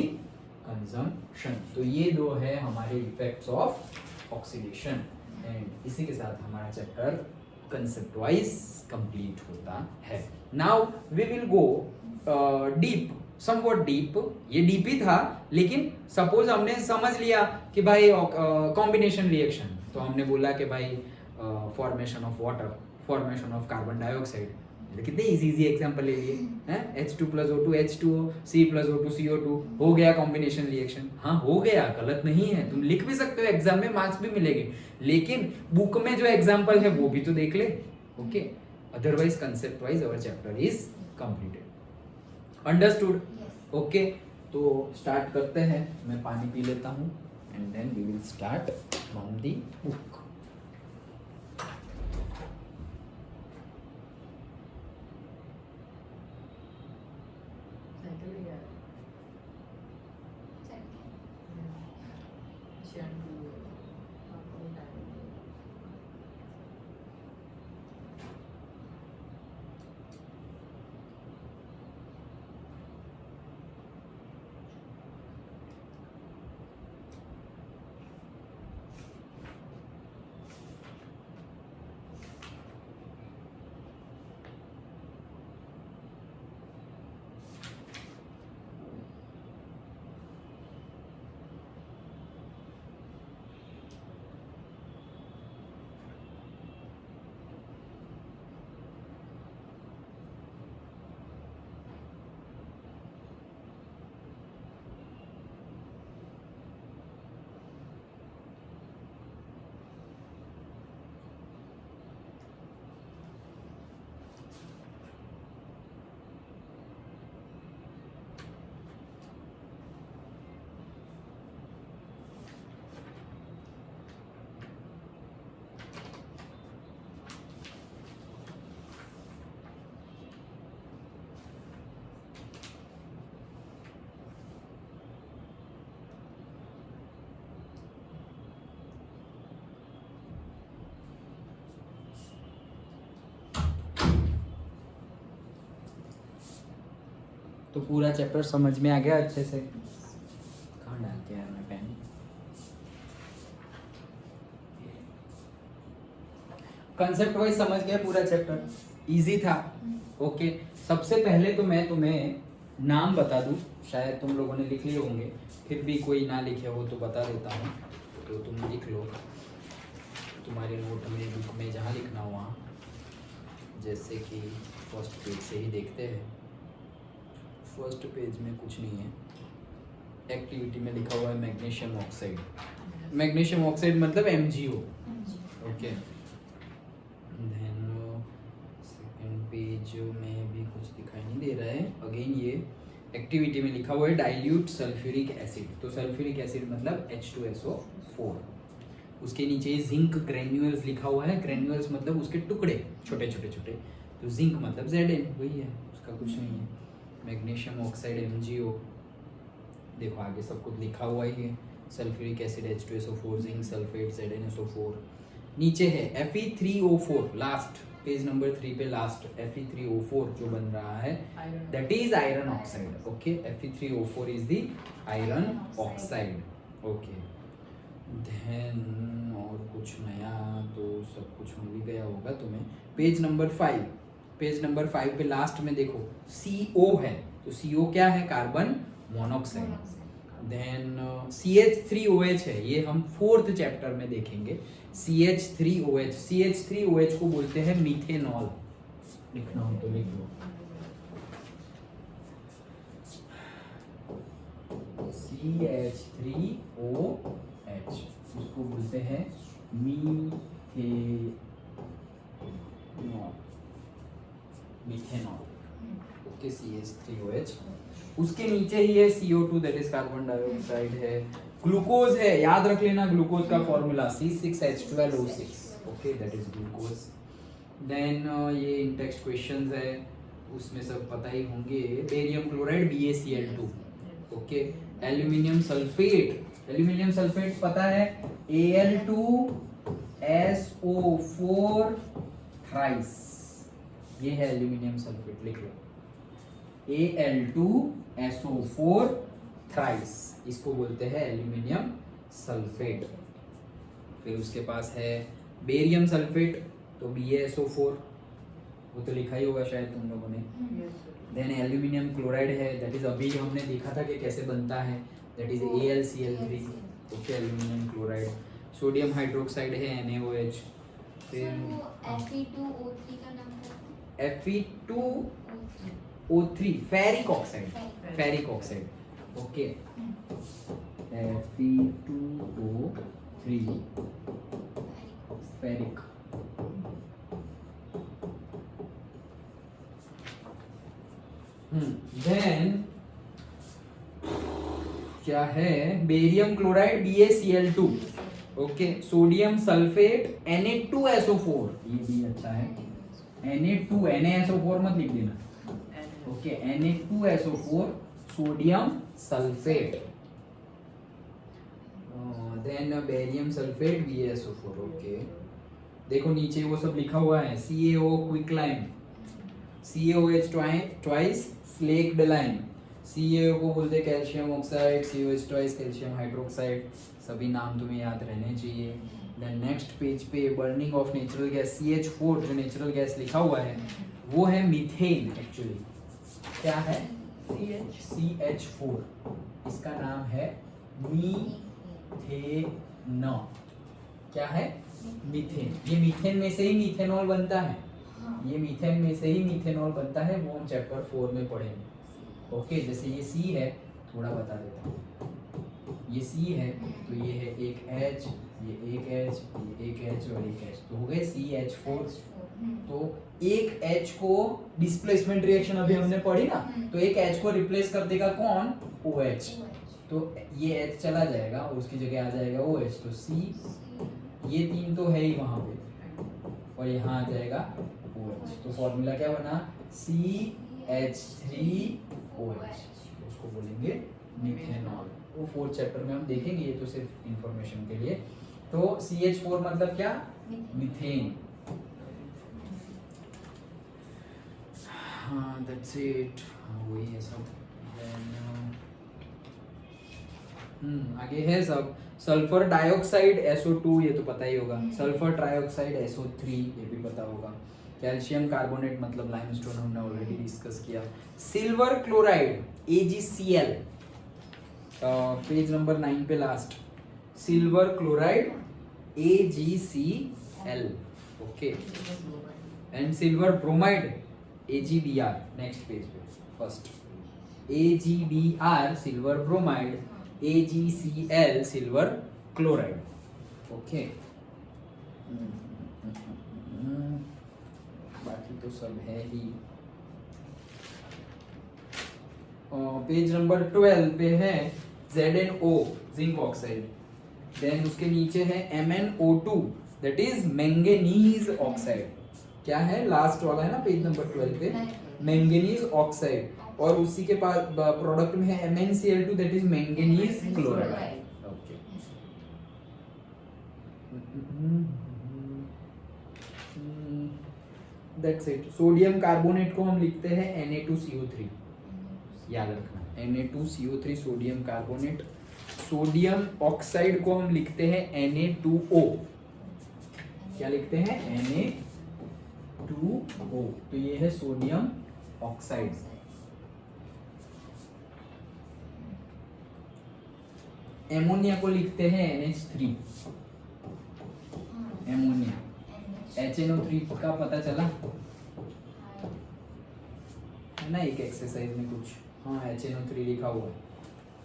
consumption. तो ये दो है हमारे effects of oxidation, and इसी के साथ हमारा चैप्टर concept wise complete होता है। Now we will go deep, somewhat deep। ये डीप ही था, लेकिन सपोज हमने समझ लिया कि भाई कॉम्बिनेशन रिएक्शन, तो हमने बोला कि भाई formation of water, formation of carbon dioxide, कितने इजी एग्जांपल ले लिए हैं। H2+O2 H2O, C+O2 CO2, हो गया कॉम्बिनेशन रिएक्शन। हाँ हो गया, गलत नहीं है, तुम लिख भी सकते हो, एग्जाम में मार्क्स भी मिलेंगे, लेकिन बुक में जो एग्जांपल है वो भी तो देख ले। Okay, otherwise concept wise our chapter is completed. Understood? Okay, तो स्टार्ट करते हैं। मैं पानी पी लेता हूँ and then we will start from the book. Cycle गया शैम्पू आपको टाइम तो पूरा चैप्टर समझ में आ गया अच्छे से। कहाँ डाल के यार मैं पेन। कंसेप्ट वाइज समझ गया पूरा चैप्टर, इजी था। ओके, सबसे पहले तो मैं तुम्हें नाम बता दूं, शायद तुम लोगों ने लिख लिए होंगे, फिर भी कोई ना लिखे हो तो बता देता हूँ, तो तुम लिख लो तुम्हारे नोट में, बुक में, जहाँ लिखना हो वहाँ। जैसे कि फर्स्ट पेज से ही देखते हैं। फर्स्ट पेज में कुछ नहीं है, एक्टिविटी में लिखा हुआ है मैग्नीशियम ऑक्साइड। मैग्नीशियम ऑक्साइड मतलब MgO। Okay, then second page में भी कुछ दिखाई नहीं दे रहा है। अगेन ये एक्टिविटी में लिखा हुआ है डाइल्यूट सल्फ्यूरिक एसिड। तो सल्फ्यूरिक एसिड मतलब H2SO4। उसके नीचे जिंक ग्रेन्यूल्स लिखा हुआ है। ग्रेन्यूल्स मतलब उसके टुकड़े, छोटे छोटे छोटे। तो जिंक मतलब Zn, वही है, उसका कुछ नहीं है। मैग्नीशियम ऑक्साइड MgO, देखो आगे सब कुछ लिखा हुआ ही है। Sulphuric acid H2SO4, zinc sulphate ZnSO4। नीचे है Fe3O4, लास्ट पेज नंबर 3 पे लास्ट Fe3O4 जो बन रहा है that is iron oxide. Okay, Fe3O4 is the iron oxide. Okay, then और कुछ नया तो सब कुछ मिल गया होगा तुम्हें। पेज नंबर 5 पे लास्ट में देखो CO है, तो CO क्या है? Carbon monoxide. देन CH3OH है, ये हम 4th चैप्टर में देखेंगे। CH3OH को बोलते हैं मीथेनॉल। लिखना हो तो लिख लो, CH3OH उसको बोलते हैं मीथेनॉल। Okay, CH3OH। उसके नीचे ही है CO2 that is carbon dioxide है। ग्लूकोज है, याद रख लेना ग्लूकोज का formula C6H12O6। Okay, that is glucose. Then ये इन टेक्स्ट क्वेश्चंस है, उसमें सब पता ही होंगे। Barium chloride BaCl2। Okay, aluminium sulphate पता है Al2SO4 थ्राइस, ये है एल्यूमिनियम सल्फेट, लिख लो Al2SO4 थ्राइस, इसको बोलते हैं एल्यूमिनियम सल्फेट। फिर उसके पास है बेरियम सल्फेट, तो BaSO4, वो तो लिखा ही होगा शायद तुम लोगों ने। देन एल्यूमिनियम क्लोराइड है, दैट इज अभी हमने देखा था कि कैसे बनता है, that is AlCl3। Okay, aluminium chloride. Sodium hydroxide है NaOH। फिर Fe2O3 का नाम क्या था? Fe2O3 ferric oxide. Okay, Fe2O3 ferric. Then क्या है? Barium chloride BaCl2। Okay, sodium sulphate Na2SO4, ये भी अच्छा है। NaSO4 मत लिख देना। Okay, Na2SO4 sodium sulphate. Then barium sulphate BaSO4। Okay, देखो नीचे वो सब लिखा हुआ है, CaO quicklime, CaOH twice slaked lime, CaO को बोलते हैं calcium oxide, CaOH twice calcium hydroxide. सभी नाम तुम्हें याद रहने चाहिए। देन नेक्स्ट पेज पे burning of natural gas CH4, जो नेचुरल गैस लिखा हुआ है वो है मीथेन। एक्चुअली क्या है? CH4, इसका नाम है मीथेन। क्या है? मीथेन। ये मीथेन में से ही मीथेनॉल बनता है, ये मीथेन में से ही मीथेनॉल बनता है, वो हम चैप्टर 4 में पढ़ेंगे। ओके, जैसे ये C है, थोड़ा बता देता हूँ। ये C है, तो ये है एक H, ये एक H, ये एक H और एक H, तो हो गए CH4। तो एक H को डिस्प्लेसमेंट रिएक्शन अभी हमने पढ़ी ना, तो एक H को रिप्लेस कर देगा कौन? OH। तो ये H चला जाएगा, उसकी जगह आ जाएगा OH, तो C, ये 3 तो है ही वहां पे, और यहाँ आ जाएगा OH। तो फॉर्मूला क्या बना? CH3OH, उसको बोलेंगे मीथेनॉल। वो 4th चैप्टर में हम देखेंगे, ये तो सिर्फ इंफॉर्मेशन के लिए। तो CH4 मतलब क्या? मीथेन। हाँ, दैट्स इट, वही है सब। आगे है सब सल्फर डाइऑक्साइड SO2, ये तो पता ही होगा। सल्फर ट्राइऑक्साइड SO3, ये भी पता होगा। कैल्शियम कार्बोनेट मतलब लाइमस्टोन, हमने ऑलरेडी डिस्कस किया। Silver chloride AgCl, page number 9 पे last, silver chloride AgCl। Okay, and silver bromide AgBr, next page पे first. AgBr silver bromide, AgCl silver chloride. Okay, बाकी तो सब है ही। पेज नंबर 12 पे है ZnO जिंक ऑक्साइड। देन उसके नीचे है MnO2 that is manganese oxide. क्या है? लास्ट वाला है ना पेज नंबर 12 पे, मैंगनीज ऑक्साइड। और उसी के पास प्रोडक्ट में है MnCl2 that is manganese chloride. Okay, that's it. Sodium carbonate को हम लिखते हैं Na2CO3, याद रखना Na2CO3 sodium carbonate. Sodium oxide को हम लिखते हैं Na2O, क्या लिखते हैं Na2O, तो ये है सोडियम ऑक्साइड। एमोनिया को लिखते हैं NH3, एमोनिया। HNO3 का पता चला है ना एक एक्सरसाइज में कुछ, हाँ HNO3 लिखा हुआ है,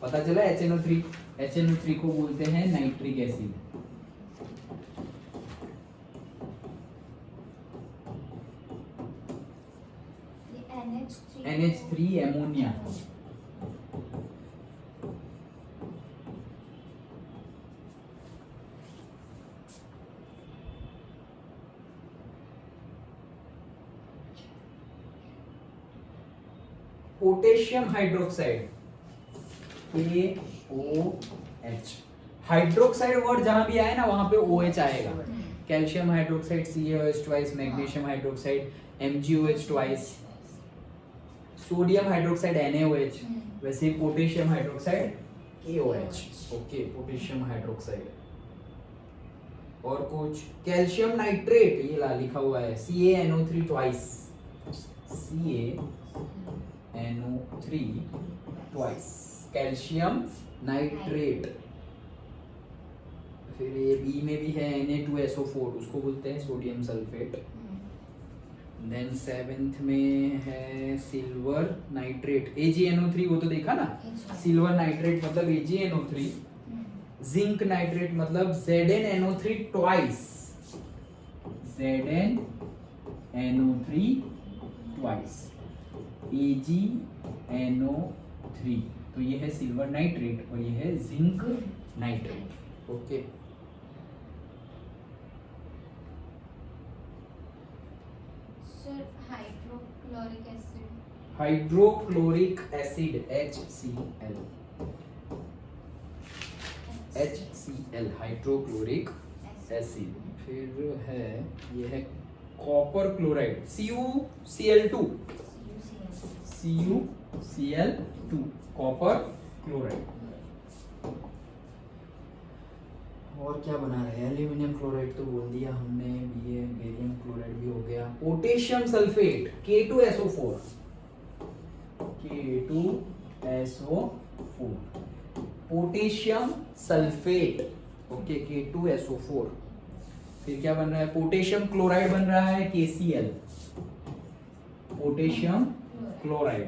पता चला HNO3। HNO3 को बोलते हैं nitric acid. NH3 ammonia. Potassium hydroxide KOH। Hydroxide word जहां भी आए ना वहां पे OH आएगा। Calcium hydroxide CaOH twice, magnesium hydroxide MgOH twice, sodium hydroxide NaOH, वैसे ही potassium hydroxide KOH। Okay, potassium hydroxide. और कुछ कैल्शियम नाइट्रेट, ये ला लिखा हुआ है CaNO3 twice, CaNO3 twice, calcium nitrate. फिर ये बी में भी है Na2SO4, उसको बोलते हैं सोडियम सल्फेट। देन 7th में है सिल्वर नाइट्रेट AgNO3, वो तो देखा ना, सिल्वर नाइट्रेट मतलब AgNO3। जिंक नाइट्रेट मतलब ZnNO3 twice, ZnNO3 twice, AgNO3, तो ये है सिल्वर नाइट्रेट और ये है zinc nitrate. Okay, sir hydrochloric acid, hydrochloric acid HCl, hydrochloric acid. फिर है ये है copper chloride CuCl2, copper chloride. और क्या बना रहे हैं, एल्यूमिनियम क्लोराइड तो बोल दिया हमने, ये बेरियम क्लोराइड भी हो गया। Potassium sulphate K2SO4, potassium sulphate. Okay, K2SO4। फिर क्या बन रहा है, पोटेशियम क्लोराइड बन रहा है KCl, पोटेशियम क्लोराइड।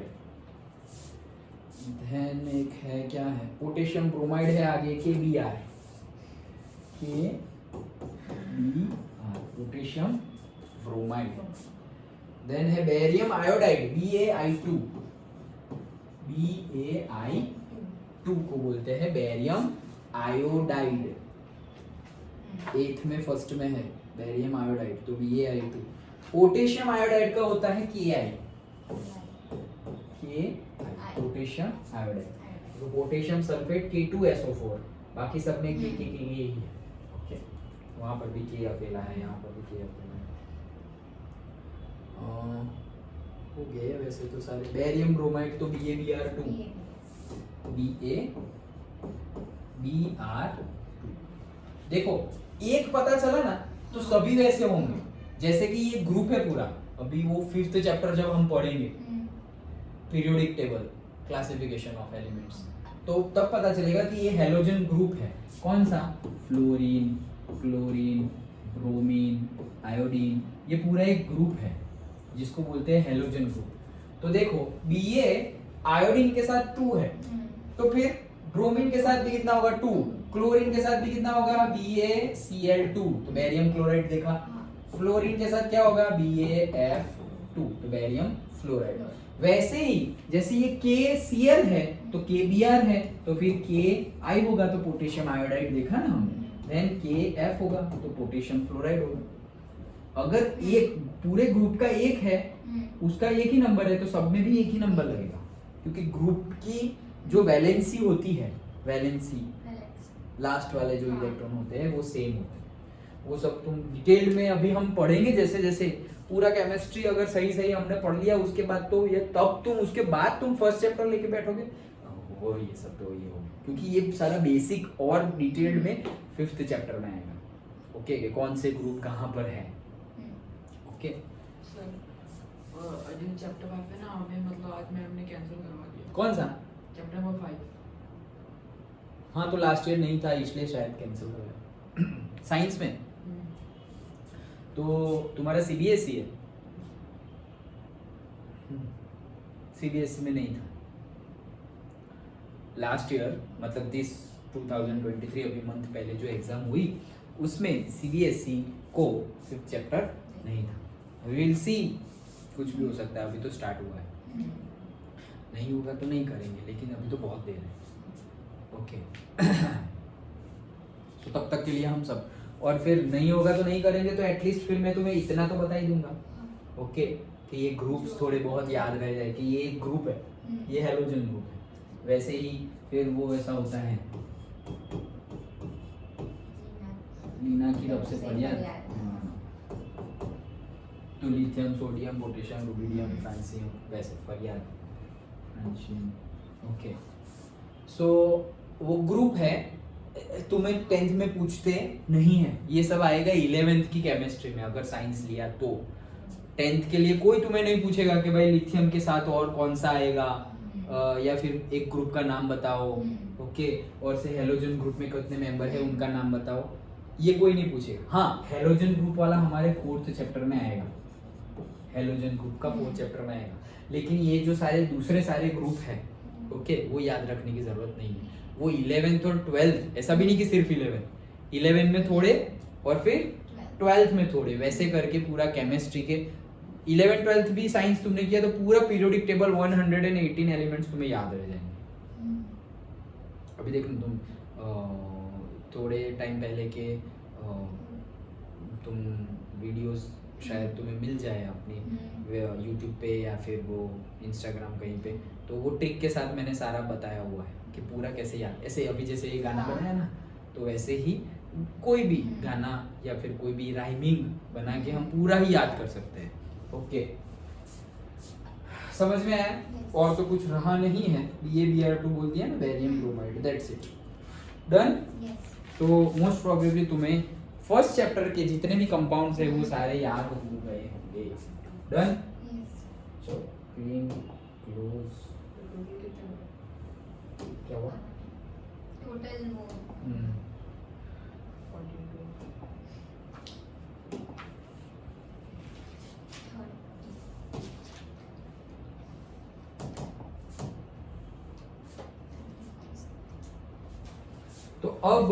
देन एक है क्या है, पोटेशियम ब्रोमाइड है आगे KBr, पोटेशियम ब्रोमाइड। देन है बेरियम आयोडाइड BaI2 को बोलते हैं बेरियम आयोडाइड। 8th में फर्स्ट में है बेरियम आयोडाइड, तो BaI2। पोटेशियम आयोडाइड का होता है KI, पोटेशियम आयोडाइड। तो पोटेशियम सल्फेट K2SO4, बाकी सब में के ही है। ओके, वहां पर भी K अकेला है, यहाँ पर भी K अकेला है। हो गए वैसे तो सारे। बेरियम ब्रोमाइड तो BaBr2, BaBr2। देखो एक पता चला ना तो सभी वैसे होंगे, जैसे कि ये ग्रुप है पूरा। अभी वो 5th चैप्टर जब हम पढ़ेंगे, periodic table, classification of elements, तो तब पता चलेगा कि ये हैलोजन ग्रुप है। कौन सा, फ्लोरीन, क्लोरीन, ब्रोमीन, आयोडीन, ये पूरा एक ग्रुप है जिसको बोलते हैं हैलोजन ग्रुप। तो देखो Ba आयोडीन के साथ 2 है, तो फिर ब्रोमीन के साथ भी कितना होगा 2, क्लोरीन के साथ भी कितना होगा BaCl2, तो बेरियम क्लोराइड देखा। फ्लोरीन के साथ क्या होगा BaF2, तो बेरियम फ्लोराइड। वैसे ही जैसे ये KCl है तो KBr है, तो फिर KI होगा तो पोटेशियम आयोडाइड देखा ना हमने। देन KF होगा तो पोटेशियम फ्लोराइड होगा। अगर एक पूरे ग्रुप का एक है, उसका एक ही नंबर है, तो सब में भी एक ही नंबर लगेगा, क्योंकि ग्रुप की जो वैलेंसी होती है, वैलेंसी लास्ट वाले जो इलेक्ट्रॉन होते हैं वो सेम होते हैं। वो सब तुम डिटेल में अभी हम पढ़ेंगे जैसे जैसे पूरा केमिस्ट्री अगर सही सही हमने पढ़ लिया उसके बाद तो ये तब तुम उसके बाद तुम फर्स्ट चैप्टर लेके बैठोगे वो ये सब तो ये होगा, क्योंकि ये सारा बेसिक और डिटेल्ड में 5th चैप्टर में आएगा। ओके कौन से ग्रुप कहाँ पर है। ओके सर अजय चैप्टर 5 पे ना हमें मतलब आज मैम ने कैंसिल करवा दिया। कौन सा चैप्टर नंबर 5। हाँ तो लास्ट ईयर नहीं था इसलिए शायद कैंसिल हो गया। साइंस में तो तुम्हारा सीबीएसई है, सीबीएसई में नहीं था लास्ट ईयर, मतलब दिस 2023 अभी मंथ पहले जो एग्जाम हुई उसमें सीबीएसई को 5th चैप्टर नहीं था। वी विल सी, कुछ भी हो सकता है, अभी तो स्टार्ट हुआ है, नहीं होगा तो नहीं करेंगे, लेकिन अभी तो बहुत देर है। ओके तो तब तक के लिए हम सब, और फिर नहीं होगा तो नहीं करेंगे तो एटलीस्ट फिर मैं तुम्हें इतना तो बता ही दूंगा। ओके कि ये ग्रुप्स थोड़े बहुत याद रह जाए कि ये एक ग्रुप है, ये हैलोजन ग्रुप है। वैसे ही फिर वो वैसा होता है लीना की रब से बढ़िया तो lithium sodium potassium rubidium francium वैसे फरियाद फ्रांसियम। ओके सो वो ग्रुप है, तुम्हें 10th में पूछते नहीं है, ये सब आएगा 11th की केमिस्ट्री में अगर साइंस लिया तो। 10th के लिए कोई तुम्हें नहीं पूछेगा कि भाई लिथियम के साथ और कौन सा आएगा, या फिर एक ग्रुप का नाम बताओ। ओके और से हेलोजन ग्रुप में कितने मेंबर है उनका नाम बताओ, ये कोई नहीं पूछेगा। हाँ हेलोजन ग्रुप वाला हमारे 4th चैप्टर में आएगा, हेलोजन ग्रुप का 4th चैप्टर में आएगा, लेकिन ये जो सारे दूसरे सारे ग्रुप है ओके वो याद रखने की जरूरत नहीं है। वो 11th और 12th, ऐसा भी नहीं कि सिर्फ 11 में थोड़े और फिर 12th में थोड़े, वैसे करके पूरा केमिस्ट्री के 11th 12th भी साइंस तुमने किया तो पूरा पीरियोडिक टेबल 118 एलिमेंट्स तुम्हें याद रह जाएंगे। अभी देखो तुम थोड़े टाइम पहले के तुम वीडियोस शायद तुम्हें मिल जाए अपनी यूट्यूब पे या फिर वो इंस्टाग्राम कहीं पे, तो वो ट्रिक के साथ मैंने सारा बताया हुआ है कि पूरा कैसे याद, ऐसे अभी जैसे ये गाना बनाया ना तो वैसे ही कोई भी गाना या फिर कोई भी राइमिंग बना के हम पूरा ही याद कर सकते हैं। ओके समझ में आया? और तो कुछ रहा नहीं है, BaBr2 बोल दिया ना, barium bromide, that's it, done. तो मोस्ट प्रोबेबली तुम्हें फर्स्ट चैप्टर के जितने भी कंपाउंड्स है वो सारे याद हो गए होंगे। डन। सो क्लीन क्लोज क्या हुआ? टोटल वो तो अब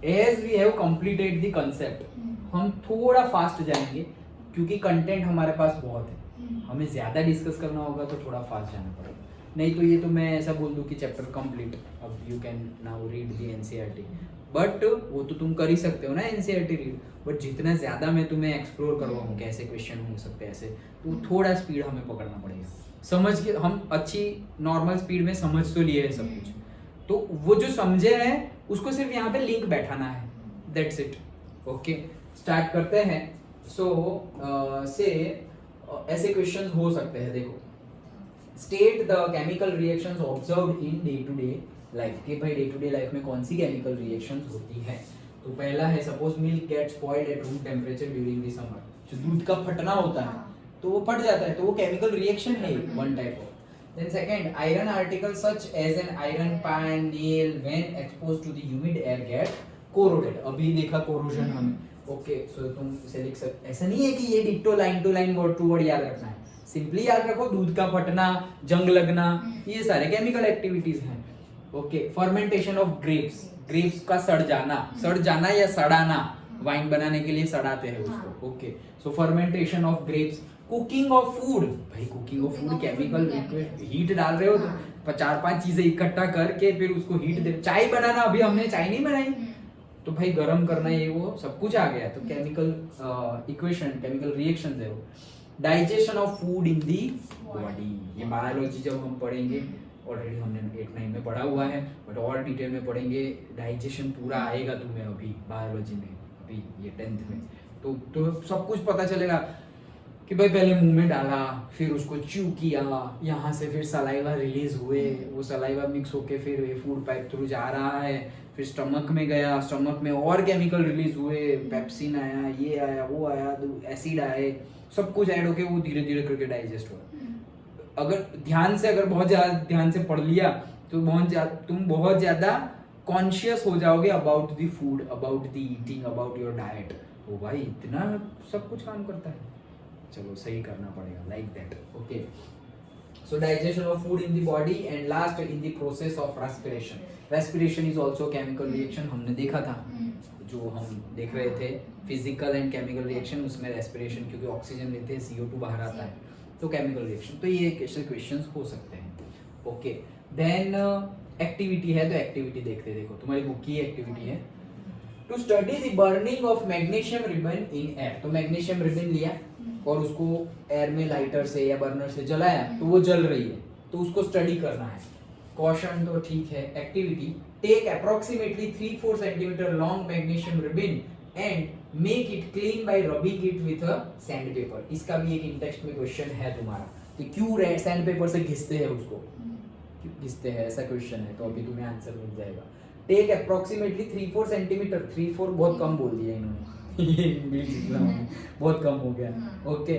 as we have completed the concept, हम थोड़ा फास्ट जाएंगे क्योंकि कंटेंट हमारे पास बहुत है, हमें ज्यादा डिस्कस करना होगा तो थोड़ा फास्ट जाना पड़ेगा, नहीं तो ये तो मैं ऐसा बोल दूं कि चैप्टर कंप्लीट, अब you can now read the NCERT, but वो तो तुम कर ही सकते हो ना एनसीईआरटी रीड, बट जितना ज्यादा मैं तुम्हें एक्सप्लोर करवाऊं कैसे क्वेश्चन हो सकते हैं ऐसे, तो थोड़ा स्पीड हमें पकड़ना पड़ेगा, समझ के हम अच्छी नॉर्मल स्पीड में समझ तो लिए है सब कुछ, तो वो जो समझे हैं उसको सिर्फ यहाँ पे लिंक बैठाना है, दैट्स इट। ओके स्टार्ट करते हैं। सो से ऐसे क्वेश्चंस हो सकते हैं, देखो state the chemical reactions observed in day to day life, कि भाई डे टू डे लाइफ में कौन सी केमिकल रिएक्शंस होती है। तो पहला है suppose milk gate spoiled at room temperature during the summer, जो दूध का फटना होता है तो वो फट जाता है, तो वो केमिकल रिएक्शन है one type of. Then second, iron articles such as an iron pan, nail, when exposed to the humid air get corroded. अभी देखा corrosion हमें, ओके सो तुम इसे लिख सकते, ऐसा नहीं है कि ये ditto line to line word to word याद रखना है, सिंपली याद रखो दूध का फटना, जंग लगना, ये सारे केमिकल एक्टिविटीज हैं। Okay fermentation of grapes, grapes का सड़ जाना या सड़ाना, वाइन बनाने के लिए सड़ाते हैं उसको। Okay so fermentation of grapes, cooking of food, भाई cooking of food chemical heat डाल रहे हो तो 4-5 चीजें इकट्ठा करके फिर उसको हीट दे, चाय बनाना, अभी हमने चाय नहीं बनाई तो भाई गरम करना, ये वो सब कुछ आ गया, तो केमिकल इक्वेशन केमिकल रिएक्शंस है वो। Digestion of food in the body, ये बायोलॉजी जब हम पढ़ेंगे, ऑलरेडी हमने 8-9 में पढ़ा हुआ है बट और डिटेल में पढ़ेंगे, डाइजेशन पूरा आएगा तुम्हें अभी बायोलॉजी में, अभी ये 10th में, तो सब कुछ पता चलेगा कि भाई पहले मुंह में डाला, फिर उसको च्यू किया, यहाँ से फिर सलाइवा रिलीज हुए, वो सलाइवा मिक्स होके फिर ये फूड पाइप थ्रू जा रहा है, फिर स्टमक में गया, स्टमक में और केमिकल रिलीज हुए, पेप्सिन आया, ये आया, वो आया, एसिड आए, सब कुछ ऐड होके वो धीरे धीरे करके डाइजेस्ट हुआ। अगर बहुत ज्यादा ध्यान से पढ़ लिया तो तुम बहुत ज्यादा कॉन्शियस हो जाओगे about the food, about the eating, about your diet. ओ भाई इतना सब कुछ काम करता है, चलो सही करना पड़ेगा, like that. Okay, so digestion of food in the body and last in the process of respiration. Respiration is also chemical reaction, हमने देखा था जो हम देख रहे थे फिजिकल एंड केमिकल रिएक्शन, उसमें रेस्पिरेशन क्योंकि ऑक्सीजन लेते हैं, CO2 बाहर आता है, तो केमिकल रिएक्शन। तो ये ऐसे क्वेश्चंस हो सकते हैं। ओके, देन एक्टिविटी है, तो एक्टिविटी देखते हैं। देखो तुम्हारी बुक की एक्टिविटी है to study the burning of magnesium ribbon in air. तो मैग्नीशियम रिबन लिया और उसको एयर में लाइटर से या बर्नर से जलाया तो वो जल रही है, तो उसको स्टडी करना है। क्वेश्चन तो ठीक है। Activity, take approximately 3-4 centimetre long magnesium ribbon and make it clean by rubbing it with a sand paper. इसका भी एक इन टेक्स्ट में क्वेश्चन है तुम्हारा कि क्यों रेड सैंड पेपर से घिसते हैं उसको, क्यों घिसते हैं, ऐसा क्वेश्चन है, तो अभी तुम्हें आंसर मिल जाएगा। टेक अप्रोक्सीमेटली 3-4 सेंटीमीटर, 3-4 बहुत कम बोल दिया इन्होंने ये इंग्लिश बहुत कम हो गया। ओके,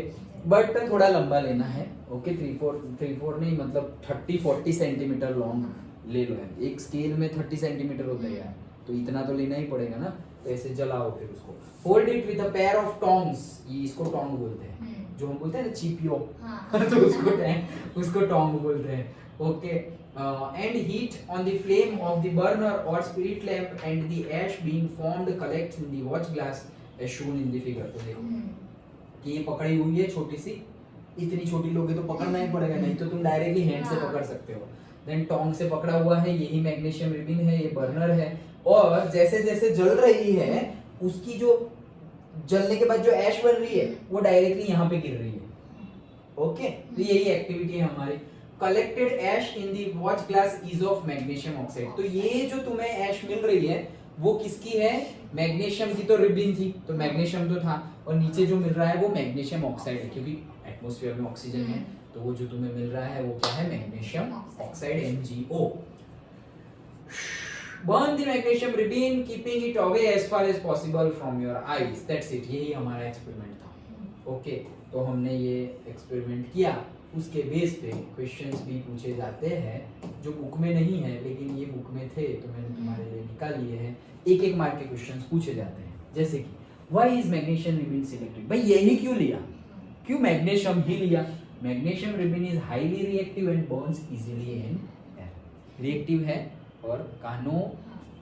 बट थोड़ा लंबा लेना है। ओके, 3-4 नहीं, मतलब 30-40 सेंटीमीटर लॉन्ग ले लो यार। एक स्केल में 30 सेंटीमीटर होता है यार, तो इतना तो लेना ही पड़ेगा ना। तो ऐसे जलाओ, फिर उसको hold it with a pair of tongs. ये इसको टोंग बोलते हैं, जो हम बोलते हैं ना चीपियो, तो उसको टोंग बोलते हैं। Okay, and heat on the flame of the burner और spirit lamp and the ash being formed collects in the watch glass as shown in the figure. तो देखो कि ये पकड़ी हुई है छोटी सी, इतनी छोटी लोगे तो पकड़ना ही पड़ेगा, नहीं तो तुम डायरेक्टली हैंड से पकड़ सकते हो। देन टोंग से पकड़ा हुआ है, यही मैग्नीशियम रिबन है, ये बर्नर है, और जैसे जैसे जल रही है उसकी जो जलने के बाद जो ऐश बन रही है वो डायरेक्टली यहाँ पे गिर रही है। ओके, तो यही एक्टिविटी है हमारी। Collected ash in the watch glass is of magnesium oxide. तो ये जो तुम्हें ऐश मिल रही है वो किसकी है? मैग्नीशियम की। तो रिबन थी तो मैग्नीशियम तो था, और नीचे जो मिल रहा है वो मैग्नीशियम ऑक्साइड है, क्योंकि एटमॉस्फेयर में ऑक्सीजन है, तो वो जो तुम्हें मिल रहा है वो क्या है? Magnesium oxide, MgO। Burn the magnesium ribbon, keeping it away as far as possible from your eyes. That's it. यही हमारा एक्सपेरिमेंट था। ओके, तो हमने ये एक्सपेरिमेंट किया, उसके बेस पे क्वेश्चंस भी पूछे जाते हैं जो बुक में नहीं है, लेकिन ये बुक में थे तो मैंने तुम्हारे लिए निकाल लिए हैं। एक मार्क के क्वेश्चंस पूछे जाते हैं, जैसे कि why is magnesium ribbon selected? भाई यही क्यों लिया, क्यों मैग्नीशियम ही लिया? Magnesium ribbon is highly reactive and Burns easily in air. Reactive है और कानो,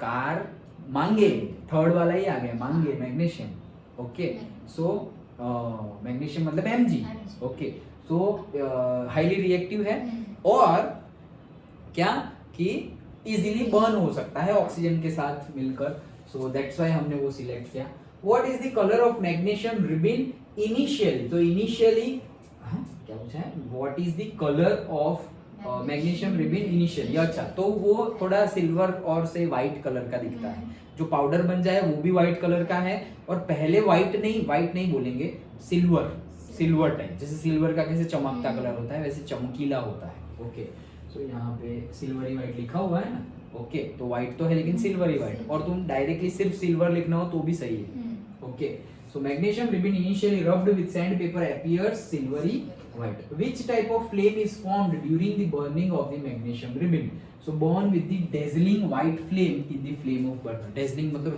कार, मांगे, थर्ड वाला ही आ गया, मांगे मैग्नीशियम। ओके, सो मैग्नीशियम मतलब Mg। ओके, सो हाईली रिएक्टिव है और क्या कि इजीली बर्न हो सकता है ऑक्सीजन के साथ मिलकर, सो दैट्स व्हाई हमने वो सिलेक्ट किया। What is the colour of magnesium ribbon initially? तो इनिशियली क्या पूछा है? What is the colour of magnesium ribbon initially? अच्छा, तो वो थोड़ा सिल्वर और से व्हाइट कलर का दिखता है। जो पाउडर बन जाए वो भी व्हाइट कलर का है, और पहले व्हाइट नहीं बोलेंगे, सिल्वर टाइप। जैसे सिल्वर का कैसे चमकता कलर होता है वैसे चमकीला होता है। ओके, सो यहाँ पे सिल्वरी व्हाइट लिखा हुआ है ना। ओके, तो व्हाइट तो है लेकिन सिल्वरी व्हाइट, और तुम डायरेक्टली सिर्फ सिल्वर लिखना हो तो भी सही है। Okay, so magnesium ribbon initially rubbed with sandpaper appears silvery white. Which type of flame is formed during the burning of the magnesium ribbon? So burn with the dazzling white flame in the flame of burner. Dazzling मतलब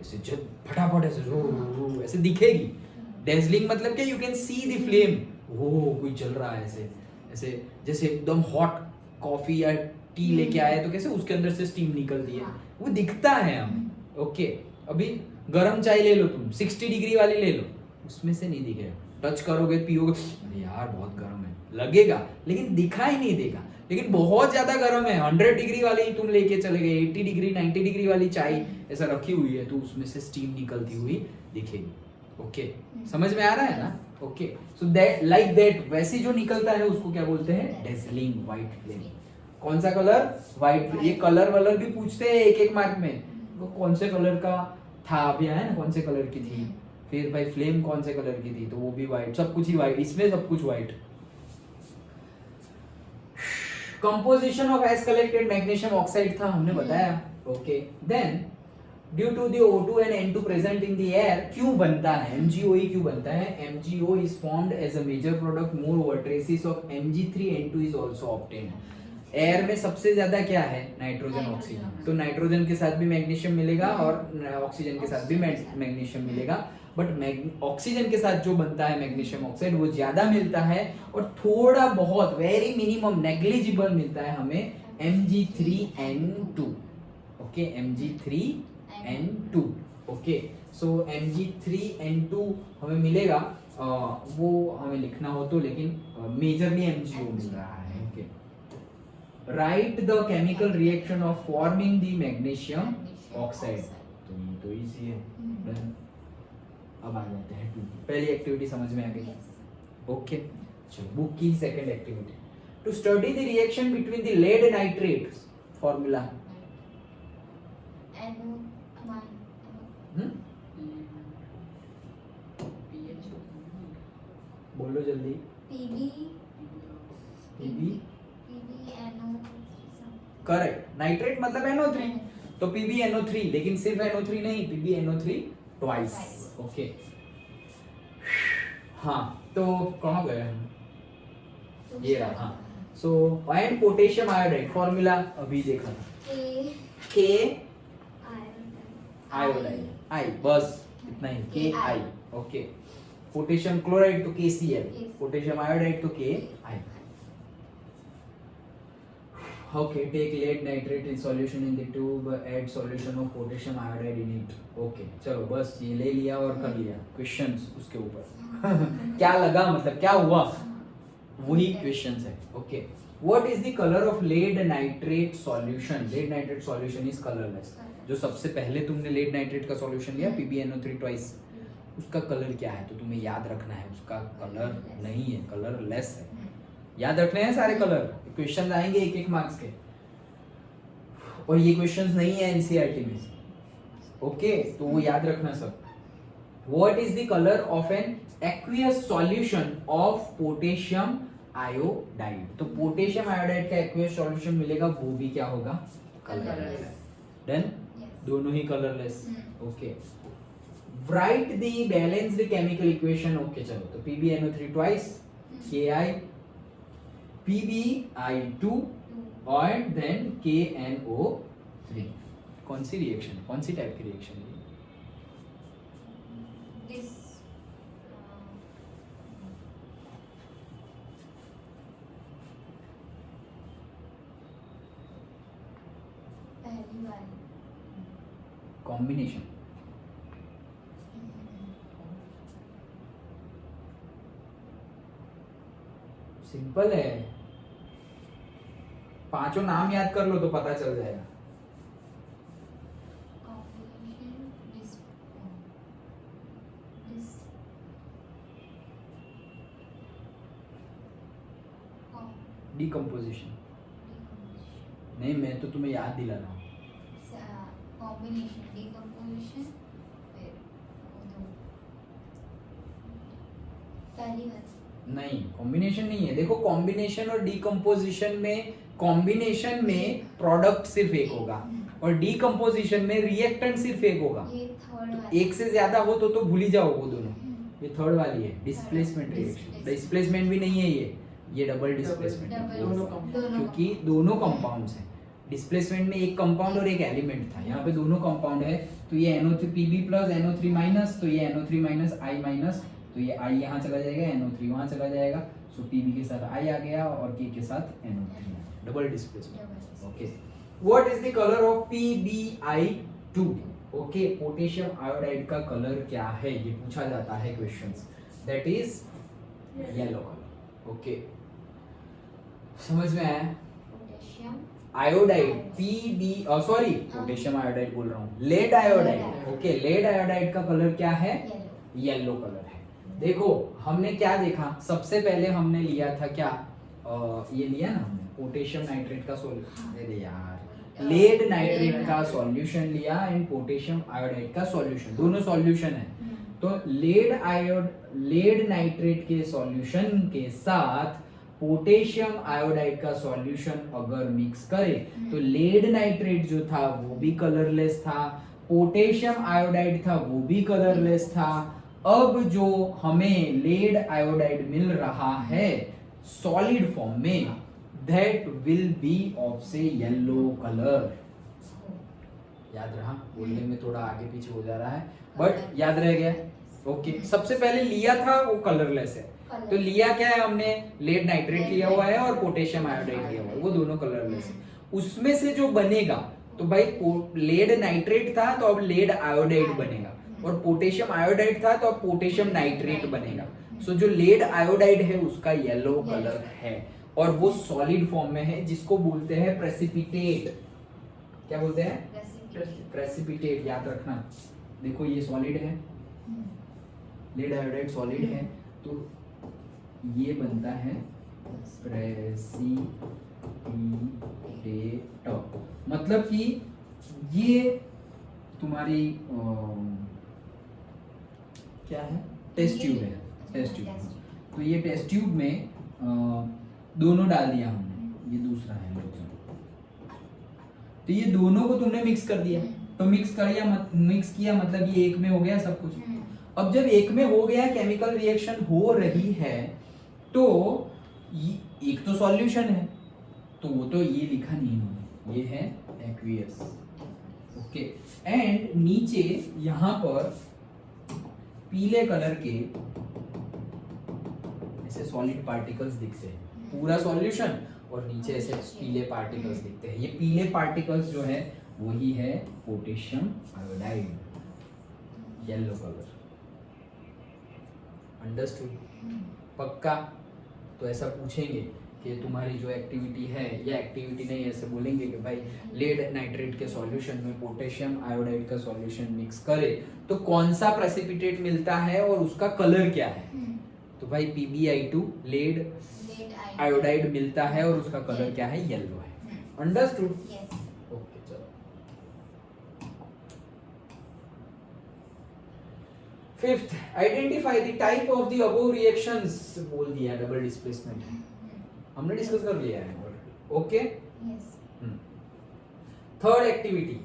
ऐसे जब फटाफट ऐसे ऐसे दिखेगी। Dazzling मतलब क्या? You can see the flame. कोई चल रहा है ऐसे जैसे एकदम हॉट कॉफी या टी लेके आए तो कैसे उसके अंदर से स्टीम निकलती है, वो दिखता है हमें। ओके, अभी गरम चाय ले लो तुम, 60 डिग्री वाली ले लो, उसमें से नहीं दिखेगा। टच करोगे, पियोगे, अरे यार बहुत गर्म है लगेगा, लेकिन दिखाई नहीं देगा। लेकिन बहुत ज्यादा गर्म है, 100 डिग्री वाली ही तुम लेके चले गए, 80 डिग्री 90 डिग्री वाली चाय ऐसा रखी हुई है तो उसमें से स्टीम निकलती हुई दिखेगी। ओके, समझ में आ रहा है ना? Okay, so that like that, वैसे जो निकलता है उसको क्या बोलते हैं? डेज़लिंग व्हाइट फ्लेम। कौन सा कलर? व्हाइट। ये कलर वलर भी पूछते हैं एक मार्क में, वो कौन से कलर का था, अभी आया ना, कौन से कलर की थी? फिर भाई फ्लेम कौन से कलर की थी, तो वो भी व्हाइट, सब कुछ ही व्हाइट, इसमें सब कुछ white. Composition of ash collected magnesium oxide था, हमने बताया। Okay, then due to the O2 and N2 present in the air, क्यों बनता है MgOE, क्यों बनता है? MgO is formed as a major product, moreover traces of Mg3N2 is also obtained. Air में सबसे ज्यादा क्या है? Nitrogen, oxygen. तो नाइट्रोजन के साथ भी मैग्नीशियम मिलेगा और ऑक्सीजन के साथ भी मैग्नीशियम मिलेगा, बट ऑक्सीजन के साथ जो बनता है मैग्नीशियम ऑक्साइड वो ज्यादा मिलता है, और थोड़ा बहुत वेरी मिनिमम नेग्लिजिबल मिलता है हमें Mg3N2। Okay, Mg3N2। ओके, सो Mg3N2 हमें मिलेगा, वो हमें लिखना हो तो, लेकिन मेजरली MgO मिल रहा है। Okay, right the chemical reaction of forming the magnesium oxide. तो ये तो इजी है। Done। अब आ जाते हैं 2, पहली एक्टिविटी समझ में आ गई। ओके, चलो बुक की second activity, to study the reaction between the lead nitrate, formula. बोलो जल्दी। करेक्ट, नाइट्रेट मतलब NO3, तो PbNO3, लेकिन सिर्फ NO3 नहीं, PbNO3 ट्वाइस। ओके, हाँ, तो कहाँ गए हम? ये रहा। हाँ, so and potassium iodide, formula अभी देखा था, K आयोडाइड, I, बस इतना ही, KI। ओके, पोटेशियम क्लोराइड तो KCl, पोटेशियम आयोडाइड तो KI। Okay, take lead nitrate in solution in the tube, add solution of potassium iodide in it. Okay, चलो बस ये ले लिया और कर लिया, क्वेश्चंस उसके ऊपर क्या लगा, मतलब क्या हुआ, वही क्वेश्चंस है। Okay, what is the colour of lead nitrate solution? Lead nitrate solution is colourless. जो सबसे पहले तुमने लेड नाइट्रेट का सॉल्यूशन लिया PbNO3 ट्वाइस, उसका कलर क्या है? तो तुम्हें याद रखना है, उसका कलर नहीं है, कलरलेस है। याद रखने हैं सारे कलर, क्वेश्चन आएंगे 1-1 मार्क्स के, और ये क्वेश्चंस नहीं है एनसीईआरटी में। ओके, तो वो याद रखना सब। What is the colour of an aqueous solution of potassium iodide? तो पोटेशियम आयोडाइड का एक्वियस सॉल्यूशन मिलेगा, वो भी क्या होगा? कलरलेस। डन, दोनों ही colourless. Okay, right the balanced chemical equation. Okay, चलो, तो PbNO3 ट्वाइस, KI, PbI2 और देन KNO3। कौन सी रिएक्शन, कौन सी टाइप की रिएक्शन है? पहली वाली कॉम्बिनेशन। सिंपल है, पांचों नाम याद कर लो तो पता चल जाएगा। डिकम्पोजिशन नहीं, मैं तो तुम्हें याद दिला रहा हूँ। कॉम्बिनेशन, डिकम्पोजिशन, फिर पहली वाली नहीं, कॉम्बिनेशन नहीं है। देखो, कॉम्बिनेशन और डिकम्पोजिशन में, कॉम्बिनेशन में प्रोडक्ट सिर्फ एक होगा और डिकम्पोजिशन में रिएक्टेंट सिर्फ एक होगा। ये थर्ड वाली, एक से ज्यादा हो तो भूल ही जाओ वो दोनों। ये थर्ड वाली है, डिस्प्लेसमेंट रिएक्शन। डिस्प्लेसमेंट भी नहीं है ये डबल डिस्प्लेसमेंट है, क्योंकि दोनों कंपाउंड्स हैं। डिस्प्लेसमेंट में एक कंपाउंड और एक एलिमेंट था, यहाँ पे दोनों कंपाउंड है। तो ये NO3 Pb plus NO3 minus, तो ये NO3 माइनस I माइनस, तो ये I यहाँ चला जाएगा, NO3 वहाँ चला जाएगा, सो Pb के साथ I आ गया और K के साथ NO3, double displacement. Okay, what is the colour of PbI2? Okay, potassium iodide का कलर क्या है, ये पूछा जाता है questions. That is yellow colour. Okay, समझ में आया? Potassium iodide sorry, potassium iodide बोल रहा हूँ, lead iodide. Okay, lead iodide का कलर क्या है? येलो कलर है। देखो, हमने क्या देखा, सबसे पहले हमने लिया था क्या, ये लिया ना हमने, पोटेशियम नाइट्रेट का सॉल्यूशन। अरे यार, लेड नाइट्रेट का सॉल्यूशन लिया एंड पोटेशियम आयोडाइड का सॉल्यूशन, दोनों सॉल्यूशन है। तो लेड नाइट्रेट के सॉल्यूशन के साथ पोटेशियम आयोडाइड का सॉल्यूशन अगर मिक्स करें तो लेड नाइट्रेट जो था वो भी कलरलेस था, पोटेशियम आयोडाइड था वो भी कलरलेस था। अब जो हमें लेड आयोडाइड मिल रहा है सॉलिड फॉर्म में, दैट विल बी ऑफ से येलो कलर। याद रहा, बोलने में थोड़ा आगे पीछे हो जा रहा है बट याद रह गया। ओके, सबसे पहले लिया था वो कलरलेस है, तो लिया क्या है हमने, लेड नाइट्रेट लिया हुआ है और पोटेशियम आयोडाइड लिया हुआ है, वो दोनों कलरलेस है। उसमें से जो बनेगा तो भाई लेड नाइट्रेट था तो अब लेड आयोडाइड बनेगा, और पोटेशियम आयोडाइड था तो अब पोटेशियम नाइट्रेट बनेगा। सो जो लेड आयोडाइड है उसका येलो कलर है और वो सॉलिड फॉर्म में है, जिसको बोलते हैं प्रेसिपिटेट। क्या बोलते हैं? प्रेसिपिटेट। याद रखना, देखो ये सॉलिड है, लेड आयोडाइड सॉलिड है, तो ये बनता है प्रेसिपिटेट। मतलब कि ये तुम्हारी क्या है, टेस्ट ट्यूब है, टेस्ट ट्यूब। तो ये टेस्ट ट्यूब में दोनों डाल दिया हमने, ये दूसरा है लोजन। तो ये दोनों को तुमने मिक्स कर दिया, तो मिक्स किया मतलब ये एक में हो गया सब कुछ। अब जब एक में हो गया, केमिकल रिएक्शन हो रही है, तो एक तो सॉल्यूशन है, तो वो तो ये लिखा नहीं है, ये है एक्वियस। ओके, एंड नीचे यहां पर पीले कलर के ऐसे सॉलिड पार्टिकल्स दिखते हैं, पूरा सॉल्यूशन और नीचे ऐसे पीले पार्टिकल्स दिखते हैं। ये पीले पार्टिकल्स जो है वही है potassium iodide, yellow colour. Understood? पक्का? तो ऐसा पूछेंगे कि तुम्हारी जो एक्टिविटी है, या एक्टिविटी नहीं, ऐसे बोलेंगे कि भाई लेड नाइट्रेट के सॉल्यूशन में पोटेशियम आयोडाइड का सॉल्यूशन मिक्स करे तो कौन सा प्रेसिपिटेट मिलता है और उसका कलर क्या है? तो भाई PbI2 लेड आयोडाइड मिलता है और उसका कलर क्या है? येलो है। अंडरस्टूड? ओके, चलो। Fifth, identify the type of the above reactions. बोल दिया, डबल डिस्प्लेसमेंट हमने डिस्कस कर लिया है। Okay, third activity,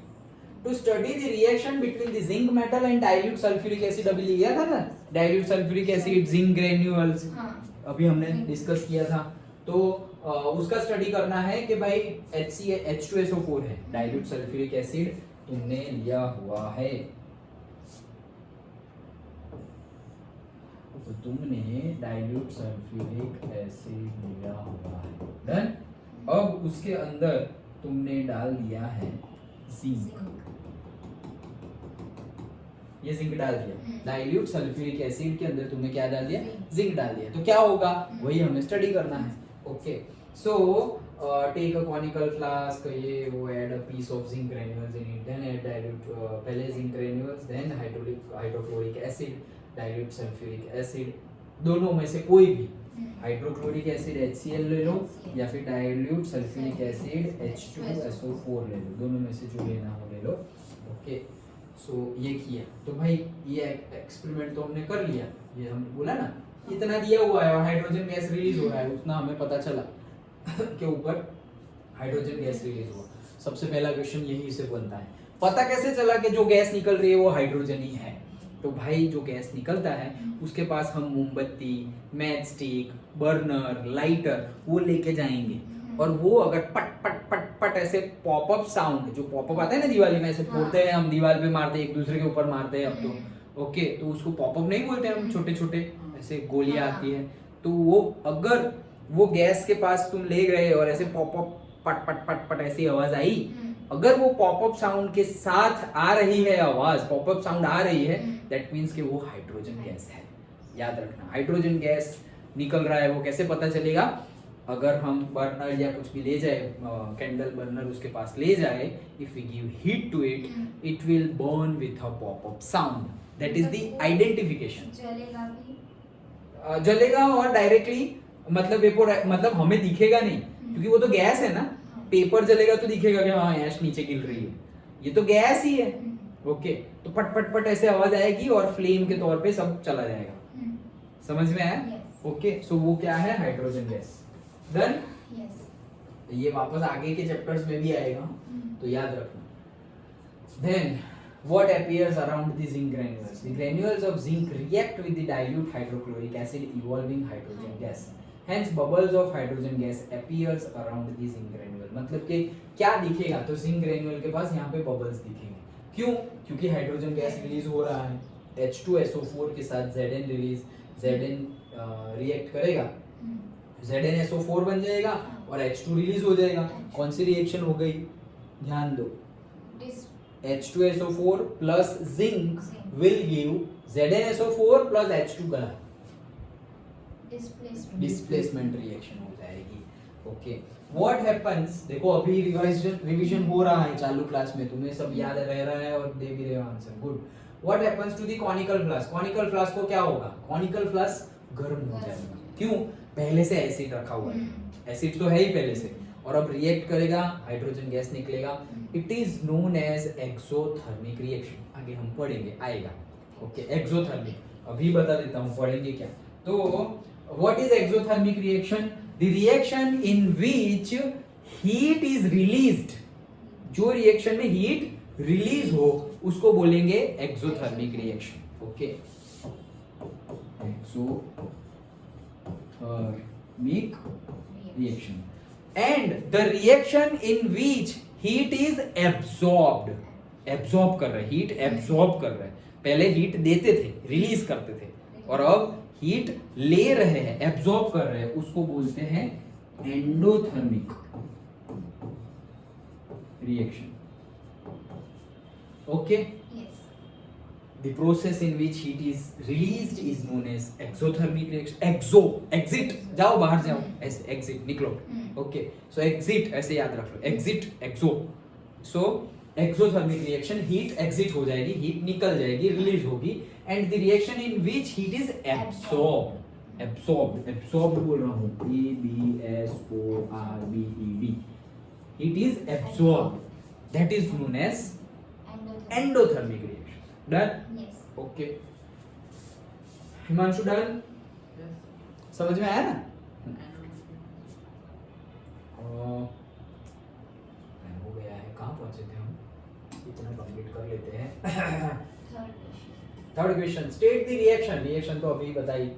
to study the reaction between the zinc metal and dilute sulphuric acid. अभी लिया था ना, dilute sulphuric acid, zinc granules, अभी हमने डिस्कस किया था। तो उसका स्टडी करना है कि भाई H2SO4 है, डाइल्यूट सल्फ्यूरिक एसिड तुमने लिया हुआ है, तो तुमने डाइल्यूट सल्फ्यूरिक एसिड लिया हुआ है। डन? अब उसके अंदर तुमने डाल दिया है जिंक, ये जिंक डाल दिया। डाइल्यूट सल्फ्यूरिक एसिड के अंदर तुमने क्या डाल दिया? जिंक डाल दिया। तो क्या होगा वही हमें स्टडी करना है। Okay, so take a conical flask, ये वो add a piece of zinc granules in it, then add dilute, पहले zinc granules, then hydrochloric acid, dilute sulphuric acid, दोनों में से कोई भी, हाइड्रोक्लोरिक एसिड HCl ले लो या फिर डाइल्यूट सल्फ्यूरिक एसिड H2SO4 ले लो, दोनों में से जो लेना हो ले लो। ओके, सो ये किया, तो भाई ये एक्सपेरिमेंट तो हमने कर लिया, ये हमने बोला ना इतना दिया हुआ है और हाइड्रोजन गैस रिलीज हो रहा है, उतना हमें पता चला के ऊपर हाइड्रोजन गैस रिलीज हुआ। सबसे पहला क्वेश्चन यही से बनता है, पता कैसे चला कि जो गैस निकल रही है वो हाइड्रोजन ही है? तो भाई जो गैस निकलता है उसके पास हम मोमबत्ती, मैच स्टिक, बर्नर, लाइटर वो लेके जाएंगे, और वो अगर पट पट पट पट ऐसे पॉपअप साउंड, जो पॉपअप आता है ना दिवाली में, ऐसे फोड़ते हैं हम, दीवार पे मारते हैं, एक दूसरे के ऊपर मारते हैं अब तो। ओके, तो उसको पॉपअप नहीं बोलते हम, छोटे छोटे ऐसे गोलियां आती है, तो वो अगर वो गैस के पास तुम ले गए और ऐसे पॉपअप पट पट पट पट ऐसी आवाज आई, अगर वो पॉपअप साउंड के साथ आ रही है आवाज, पॉपअप साउंड आ रही है, दैट मींस कि वो हाइड्रोजन गैस है। याद रखना, हाइड्रोजन गैस निकल रहा है, वो कैसे पता चलेगा? अगर हम बर्नर या कुछ भी ले जाए, कैंडल बर्नर उसके पास ले जाए, if we give heat to it, it will burn with a popup sound, that is the identification. जलेगा और डायरेक्टली मतलब मतलब हमें दिखेगा नहीं, क्योंकि वो तो गैस है ना। पेपर जलेगा तो दिखेगा कि हाँ ऐश नीचे गिर रही है, ये तो गैस ही है, ओके, तो पट पट पट ऐसे आवाज आएगी और फ्लेम के तौर पे सब चला जाएगा। समझ में आया? Yes. ओके, सो वो क्या है? Hydrogen gas. डन। Yes. ये वापस आगे के चैप्टर्स में भी आएगा, तो याद रखना। Then what appears around the zinc granules? The granules of zinc react with the dilute hydrochloric acid, evolving hydrogen gas. Hence bubbles of hydrogen gas appears around the zinc granule. मतलब कि क्या दिखेगा? तो zinc granule के पास यहाँ पे bubbles दिखेंगे। क्यों? क्योंकि हाइड्रोजन गैस रिलीज हो रहा है, H2SO4 के साथ Zn रिलीज, Zn रिएक्ट करेगा, ZnSO4 बन जाएगा और H2 रिलीज हो जाएगा। कौन सी रिएक्शन हो गई? ध्यान दो, H2SO4 plus zinc will give ZnSO4 plus H2 का डिस्प्लेसमेंट रिएक्शन हो जाएगी। Okay, what happens? देखो अभी रिवीजन हो रहा है चालू क्लास में, तुम्हें सब याद रह रहा है और दे भी रहे हो answer. Good. What happens to the conical flask? Conical flask को क्या होगा? कॉनिकल फ्लास्क गर्म हो जाएगा। क्यों? पहले से एसिड रखा हुआ है, एसिड तो है ही पहले से, और अब रिएक्ट करेगा, हाइड्रोजन गैस निकलेगा। It is known as exothermic reaction. आगे हम पढ़ेंगे, आएगा। ओके, एक्सोथर्मिक अभी बता देता हूँ, पढ़ेंगे क्या। तो what is exothermic reaction? The reaction in which heat is released. जो रिएक्शन में हीट रिलीज हो उसको बोलेंगे exothermic reaction. Okay, exothermic reaction. And the reaction in which heat is absorbed, absorb कर रहे, heat absorb कर रहे। पहले heat देते थे, release करते थे, और अब heat ले रहे हैं, absorb कर रहे हैं, उसको बोलते हैं endothermic reaction. Okay? Yes. The process in which heat is released is known as exothermic reaction. Exo, exit, जाओ बाहर जाओ, ऐसे exit, निकलो। ओके, सो एग्जिट ऐसे याद रख लो, exit, exo. So exothermic reaction, heat exit हो जाएगी, हीट निकल जाएगी, रिलीज होगी, and the reaction in which heat is absorbed. Absorbed, absorbed बोल रहा हूँ, EBSORBED। Heat is absorbed, that is known as endothermic reaction. Done? Yes. Okay, Himanshu done? समझ में आया ना? हो गया है, कहाँ पहुंचे थे हम? इतना कंप्लीट कर लेते हैं। Third question, state the reaction. Reaction तो अभी बताई।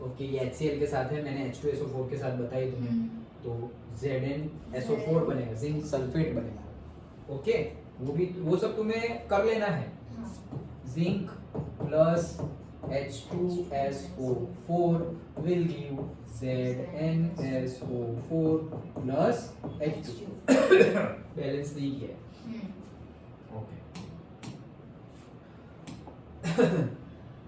ओके, ये HCl के साथ है, मैंने H2SO4 के साथ बताई तुम्हें, तो ZnSO4 बनेगा, जिंक सल्फेट बनेगा। ओके, वो सब तुम्हें कर लेना है। Zinc plus H2SO4 will give ZnSO4 plus H2। Balance नहीं किया। Okay,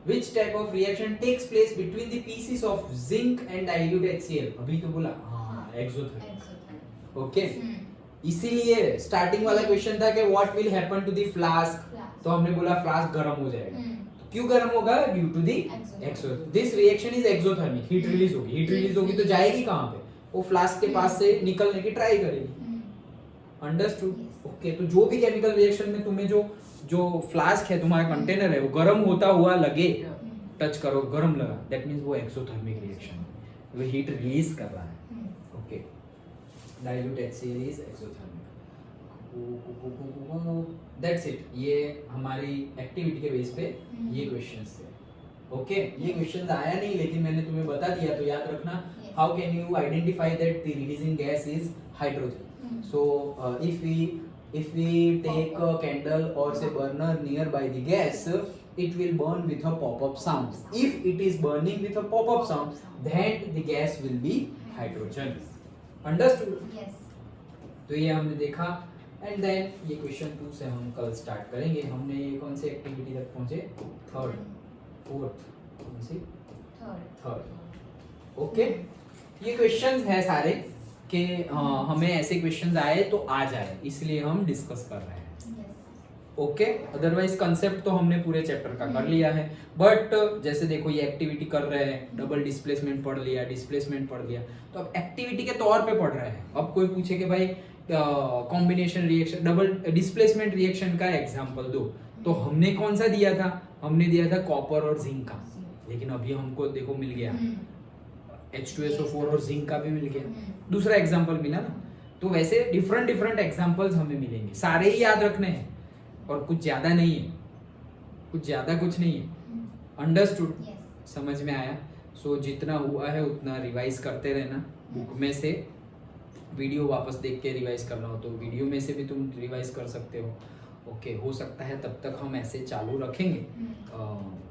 Which type of reaction takes place between the pieces of zinc and dilute HCl? अभी तो बोला, हाँ, एक्सोथर्मिक। ओके, इसीलिए स्टार्टिंग वाला क्वेश्चन था कि what will happen to the flask, तो हमने बोला फ्लास्क गर्म हो जाएगा। क्यों गर्म होगा? Due to the exo. This reaction is exothermic, heat release होगी, हीट रिलीज होगी तो जाएगी कहाँ पे? वो फ्लास्क के पास से निकलने की ट्राई करेगी। अंडरस्टूड? ओके, तो जो भी केमिकल रिएक्शन में तुम्हें जो फ्लास्क है, तुम्हारा कंटेनर है, वो गर्म होता हुआ लगे, टच करो, गर्म लगा, दैट मींस वो एक्सोथर्मिक रिएक्शन है, वो हीट रिलीज कर रहा है। Okay, dilute HCl is exothermic. That's it. ये हमारी एक्टिविटी के बेस पे ये क्वेश्चंस थे। ओके, ये क्वेश्चंस आया नहीं लेकिन मैंने तुम्हें बता दिया, तो याद रखना। How can you identify that the releasing gas is hydrogen? So if we take a candle or say burner nearby the gas, it will burn with a pop-up sound. If it is burning with a pop-up sound, then the gas will be hydrogen. Understood? Yes. तो ये हमने देखा, and then ये question 2 से हम कल start करेंगे। हमने ये कौन सी एक्टिविटी तक पहुंचे? थर्ड, फोर्थ, कौन सी? थर्ड। ओके, ये क्वेश्चंस है सारे कि हमें ऐसे क्वेश्चंस आए तो आ जाए, इसलिए हम डिस्कस कर रहे हैं। ओके, अदरवाइज कंसेप्ट तो हमने पूरे चैप्टर का कर लिया है, बट जैसे देखो ये एक्टिविटी कर रहे हैं, डबल डिस्प्लेसमेंट पढ़ लिया, डिस्प्लेसमेंट पढ़ लिया, तो अब एक्टिविटी के तौर पे पढ़ रहे हैं। अब कोई पूछे कि भाई combination reaction, double displacement reaction का एग्जांपल दो, तो हमने कौन सा दिया था? हमने दिया था कॉपर और जिंक का, लेकिन अभी हमको देखो मिल गया H2SO4 और जिंक का भी मिल गया, दूसरा एग्जांपल मिला ना। तो वैसे डिफरेंट डिफरेंट एग्जांपल्स हमें मिलेंगे, सारे ही याद रखने हैं और कुछ ज्यादा नहीं है, कुछ ज्यादा कुछ नहीं है। अंडरस्टूड? समझ में आया? सो जितना हुआ है उतना रिवाइज करते रहना। बुक में से वीडियो वापस देख के रिवाइज करना हो तो वीडियो में से भी तुम रिवाइज कर सकते हो। ओके, हो सकता है तब तक हम ऐसे चालू रखेंगे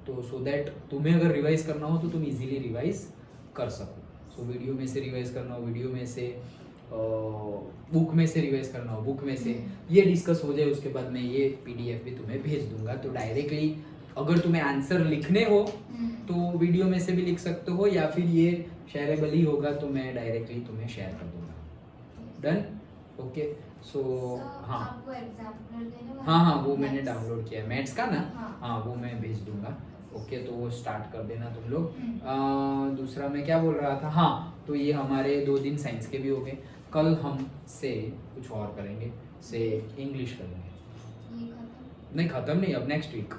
तो सो दैट तुम्हें अगर रिवाइज करना हो तो तुम इजीली रिवाइज कर सको। सो वीडियो में से रिवाइज करना हो वीडियो में से, बुक में से रिवाइज करना हो बुक में से, ये डिस्कस हो जाए उसके बाद मैं ये PDF भी तुम्हें भेज दूंगा। तो डायरेक्टली अगर तुम्हें आंसर लिखने हो तो वीडियो में से भी लिख सकते हो, या फिर ये शेयरेबल ही होगा तो मैं डायरेक्टली तुम्हें शेयर कर दूंगा। डन? ओके, सो हाँ आपको एग्जांपल देना, हाँ वो मैंने डाउनलोड किया है मैथ्स का ना। हाँ वो मैं भेज दूंगा। ओके, तो वो स्टार्ट कर देना तुम लोग। दूसरा मैं क्या बोल रहा था, हाँ तो ये हमारे 2 दिन साइंस के भी हो गए। कल हम से कुछ और करेंगे, से इंग्लिश करेंगे। ये खत्म? नहीं खत्म नहीं, अब नेक्स्ट वीक,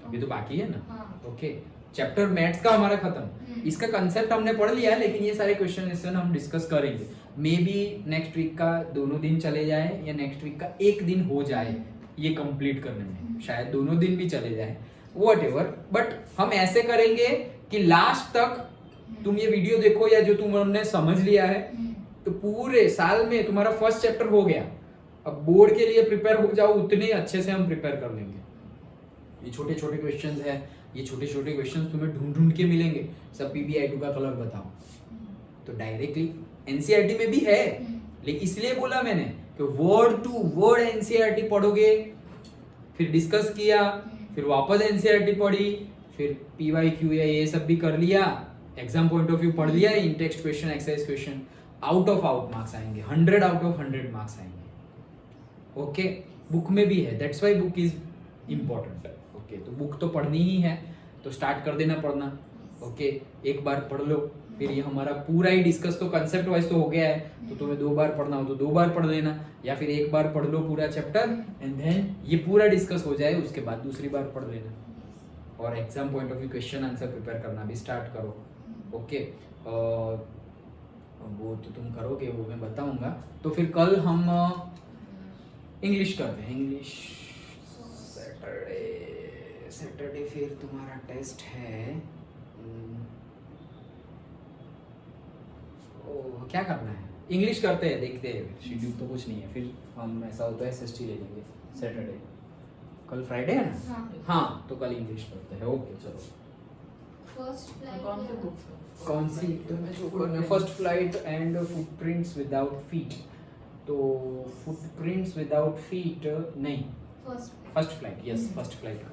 अभी तो बाकी है ना। हाँ। ओके, चैप्टर मैथ्स का हमारा खत्म, इसका कंसेप्ट हमने पढ़ लिया है, लेकिन ये सारे क्वेश्चन हम डिस्कस करेंगे। मे बी नेक्स्ट वीक का दोनों दिन चले जाए या नेक्स्ट वीक का एक दिन हो जाए ये कंप्लीट करने में, शायद दोनों दिन भी चले जाए, व्हाटएवर। बट हम ऐसे करेंगे कि लास्ट तक तुम ये वीडियो देखो, या जो तुमने समझ लिया है तो पूरे साल में तुम्हारा फर्स्ट चैप्टर हो गया। अब बोर्ड के लिए प्रिपेयर हो जाओ, उतने अच्छे से हम प्रिपेयर कर लेंगे। ये छोटे छोटे क्वेश्चंस है, ये छोटे छोटे क्वेश्चंस तुम्हें ढूंढ ढूंढ के मिलेंगे। सब PBI2 का कलर बताओ, तो डायरेक्टली NCERT में भी है, लेकिन इसलिए बोला मैंने कि वर्ड टू वर्ड NCERT पढ़ोगे, फिर डिस्कस किया, फिर वापस NCERT पढ़ी, फिर PYQ या ये सब भी कर लिया, एग्जाम पॉइंट ऑफ व्यू पढ़ लिया, in text question exercise question, out of marks आएंगे, 100 आउट ऑफ 100 मार्क्स आएंगे। ओके, बुक में भी है, that's why book is important. Okay, तो बुक तो पढ़नी ही है, तो स्टार्ट कर देना पढ़ना। ओके, एक बार पढ़ लो, फिर ये हमारा पूरा ही डिस्कस तो कंसेप्ट वाइज तो हो गया है, तो तुम्हें 2 बार पढ़ना हो तो 2 बार पढ़ लेना, या फिर एक बार पढ़ लो पूरा चैप्टर एंड देन ये पूरा डिस्कस हो जाए, उसके बाद दूसरी बार पढ़ लेना। और exam point of view question answer prepare करना भी स्टार्ट करो। ओके, वो तो तुम करोगे, वो मैं बताऊंगा। तो फिर कल हम इंग्लिश करते हैं। इंग्लिश सैटरडे फिर तुम्हारा टेस्ट है। क्या करना है? इंग्लिश करते हैं, देखते हैं, शेड्यूल तो कुछ नहीं है। फिर हम ऐसा होता है SST ले लेंगे सैटरडे। कल फ्राइडे है ना? हाँ, तो कल इंग्लिश करते हैं। ओके चलो। फर्स्ट फ्लाइट कौन सी बुक? कौन सी? तो first flight and footprints without feet. तो फुटप्रिंट्स विदाउट फीट नहीं, first first flight, yes first flight.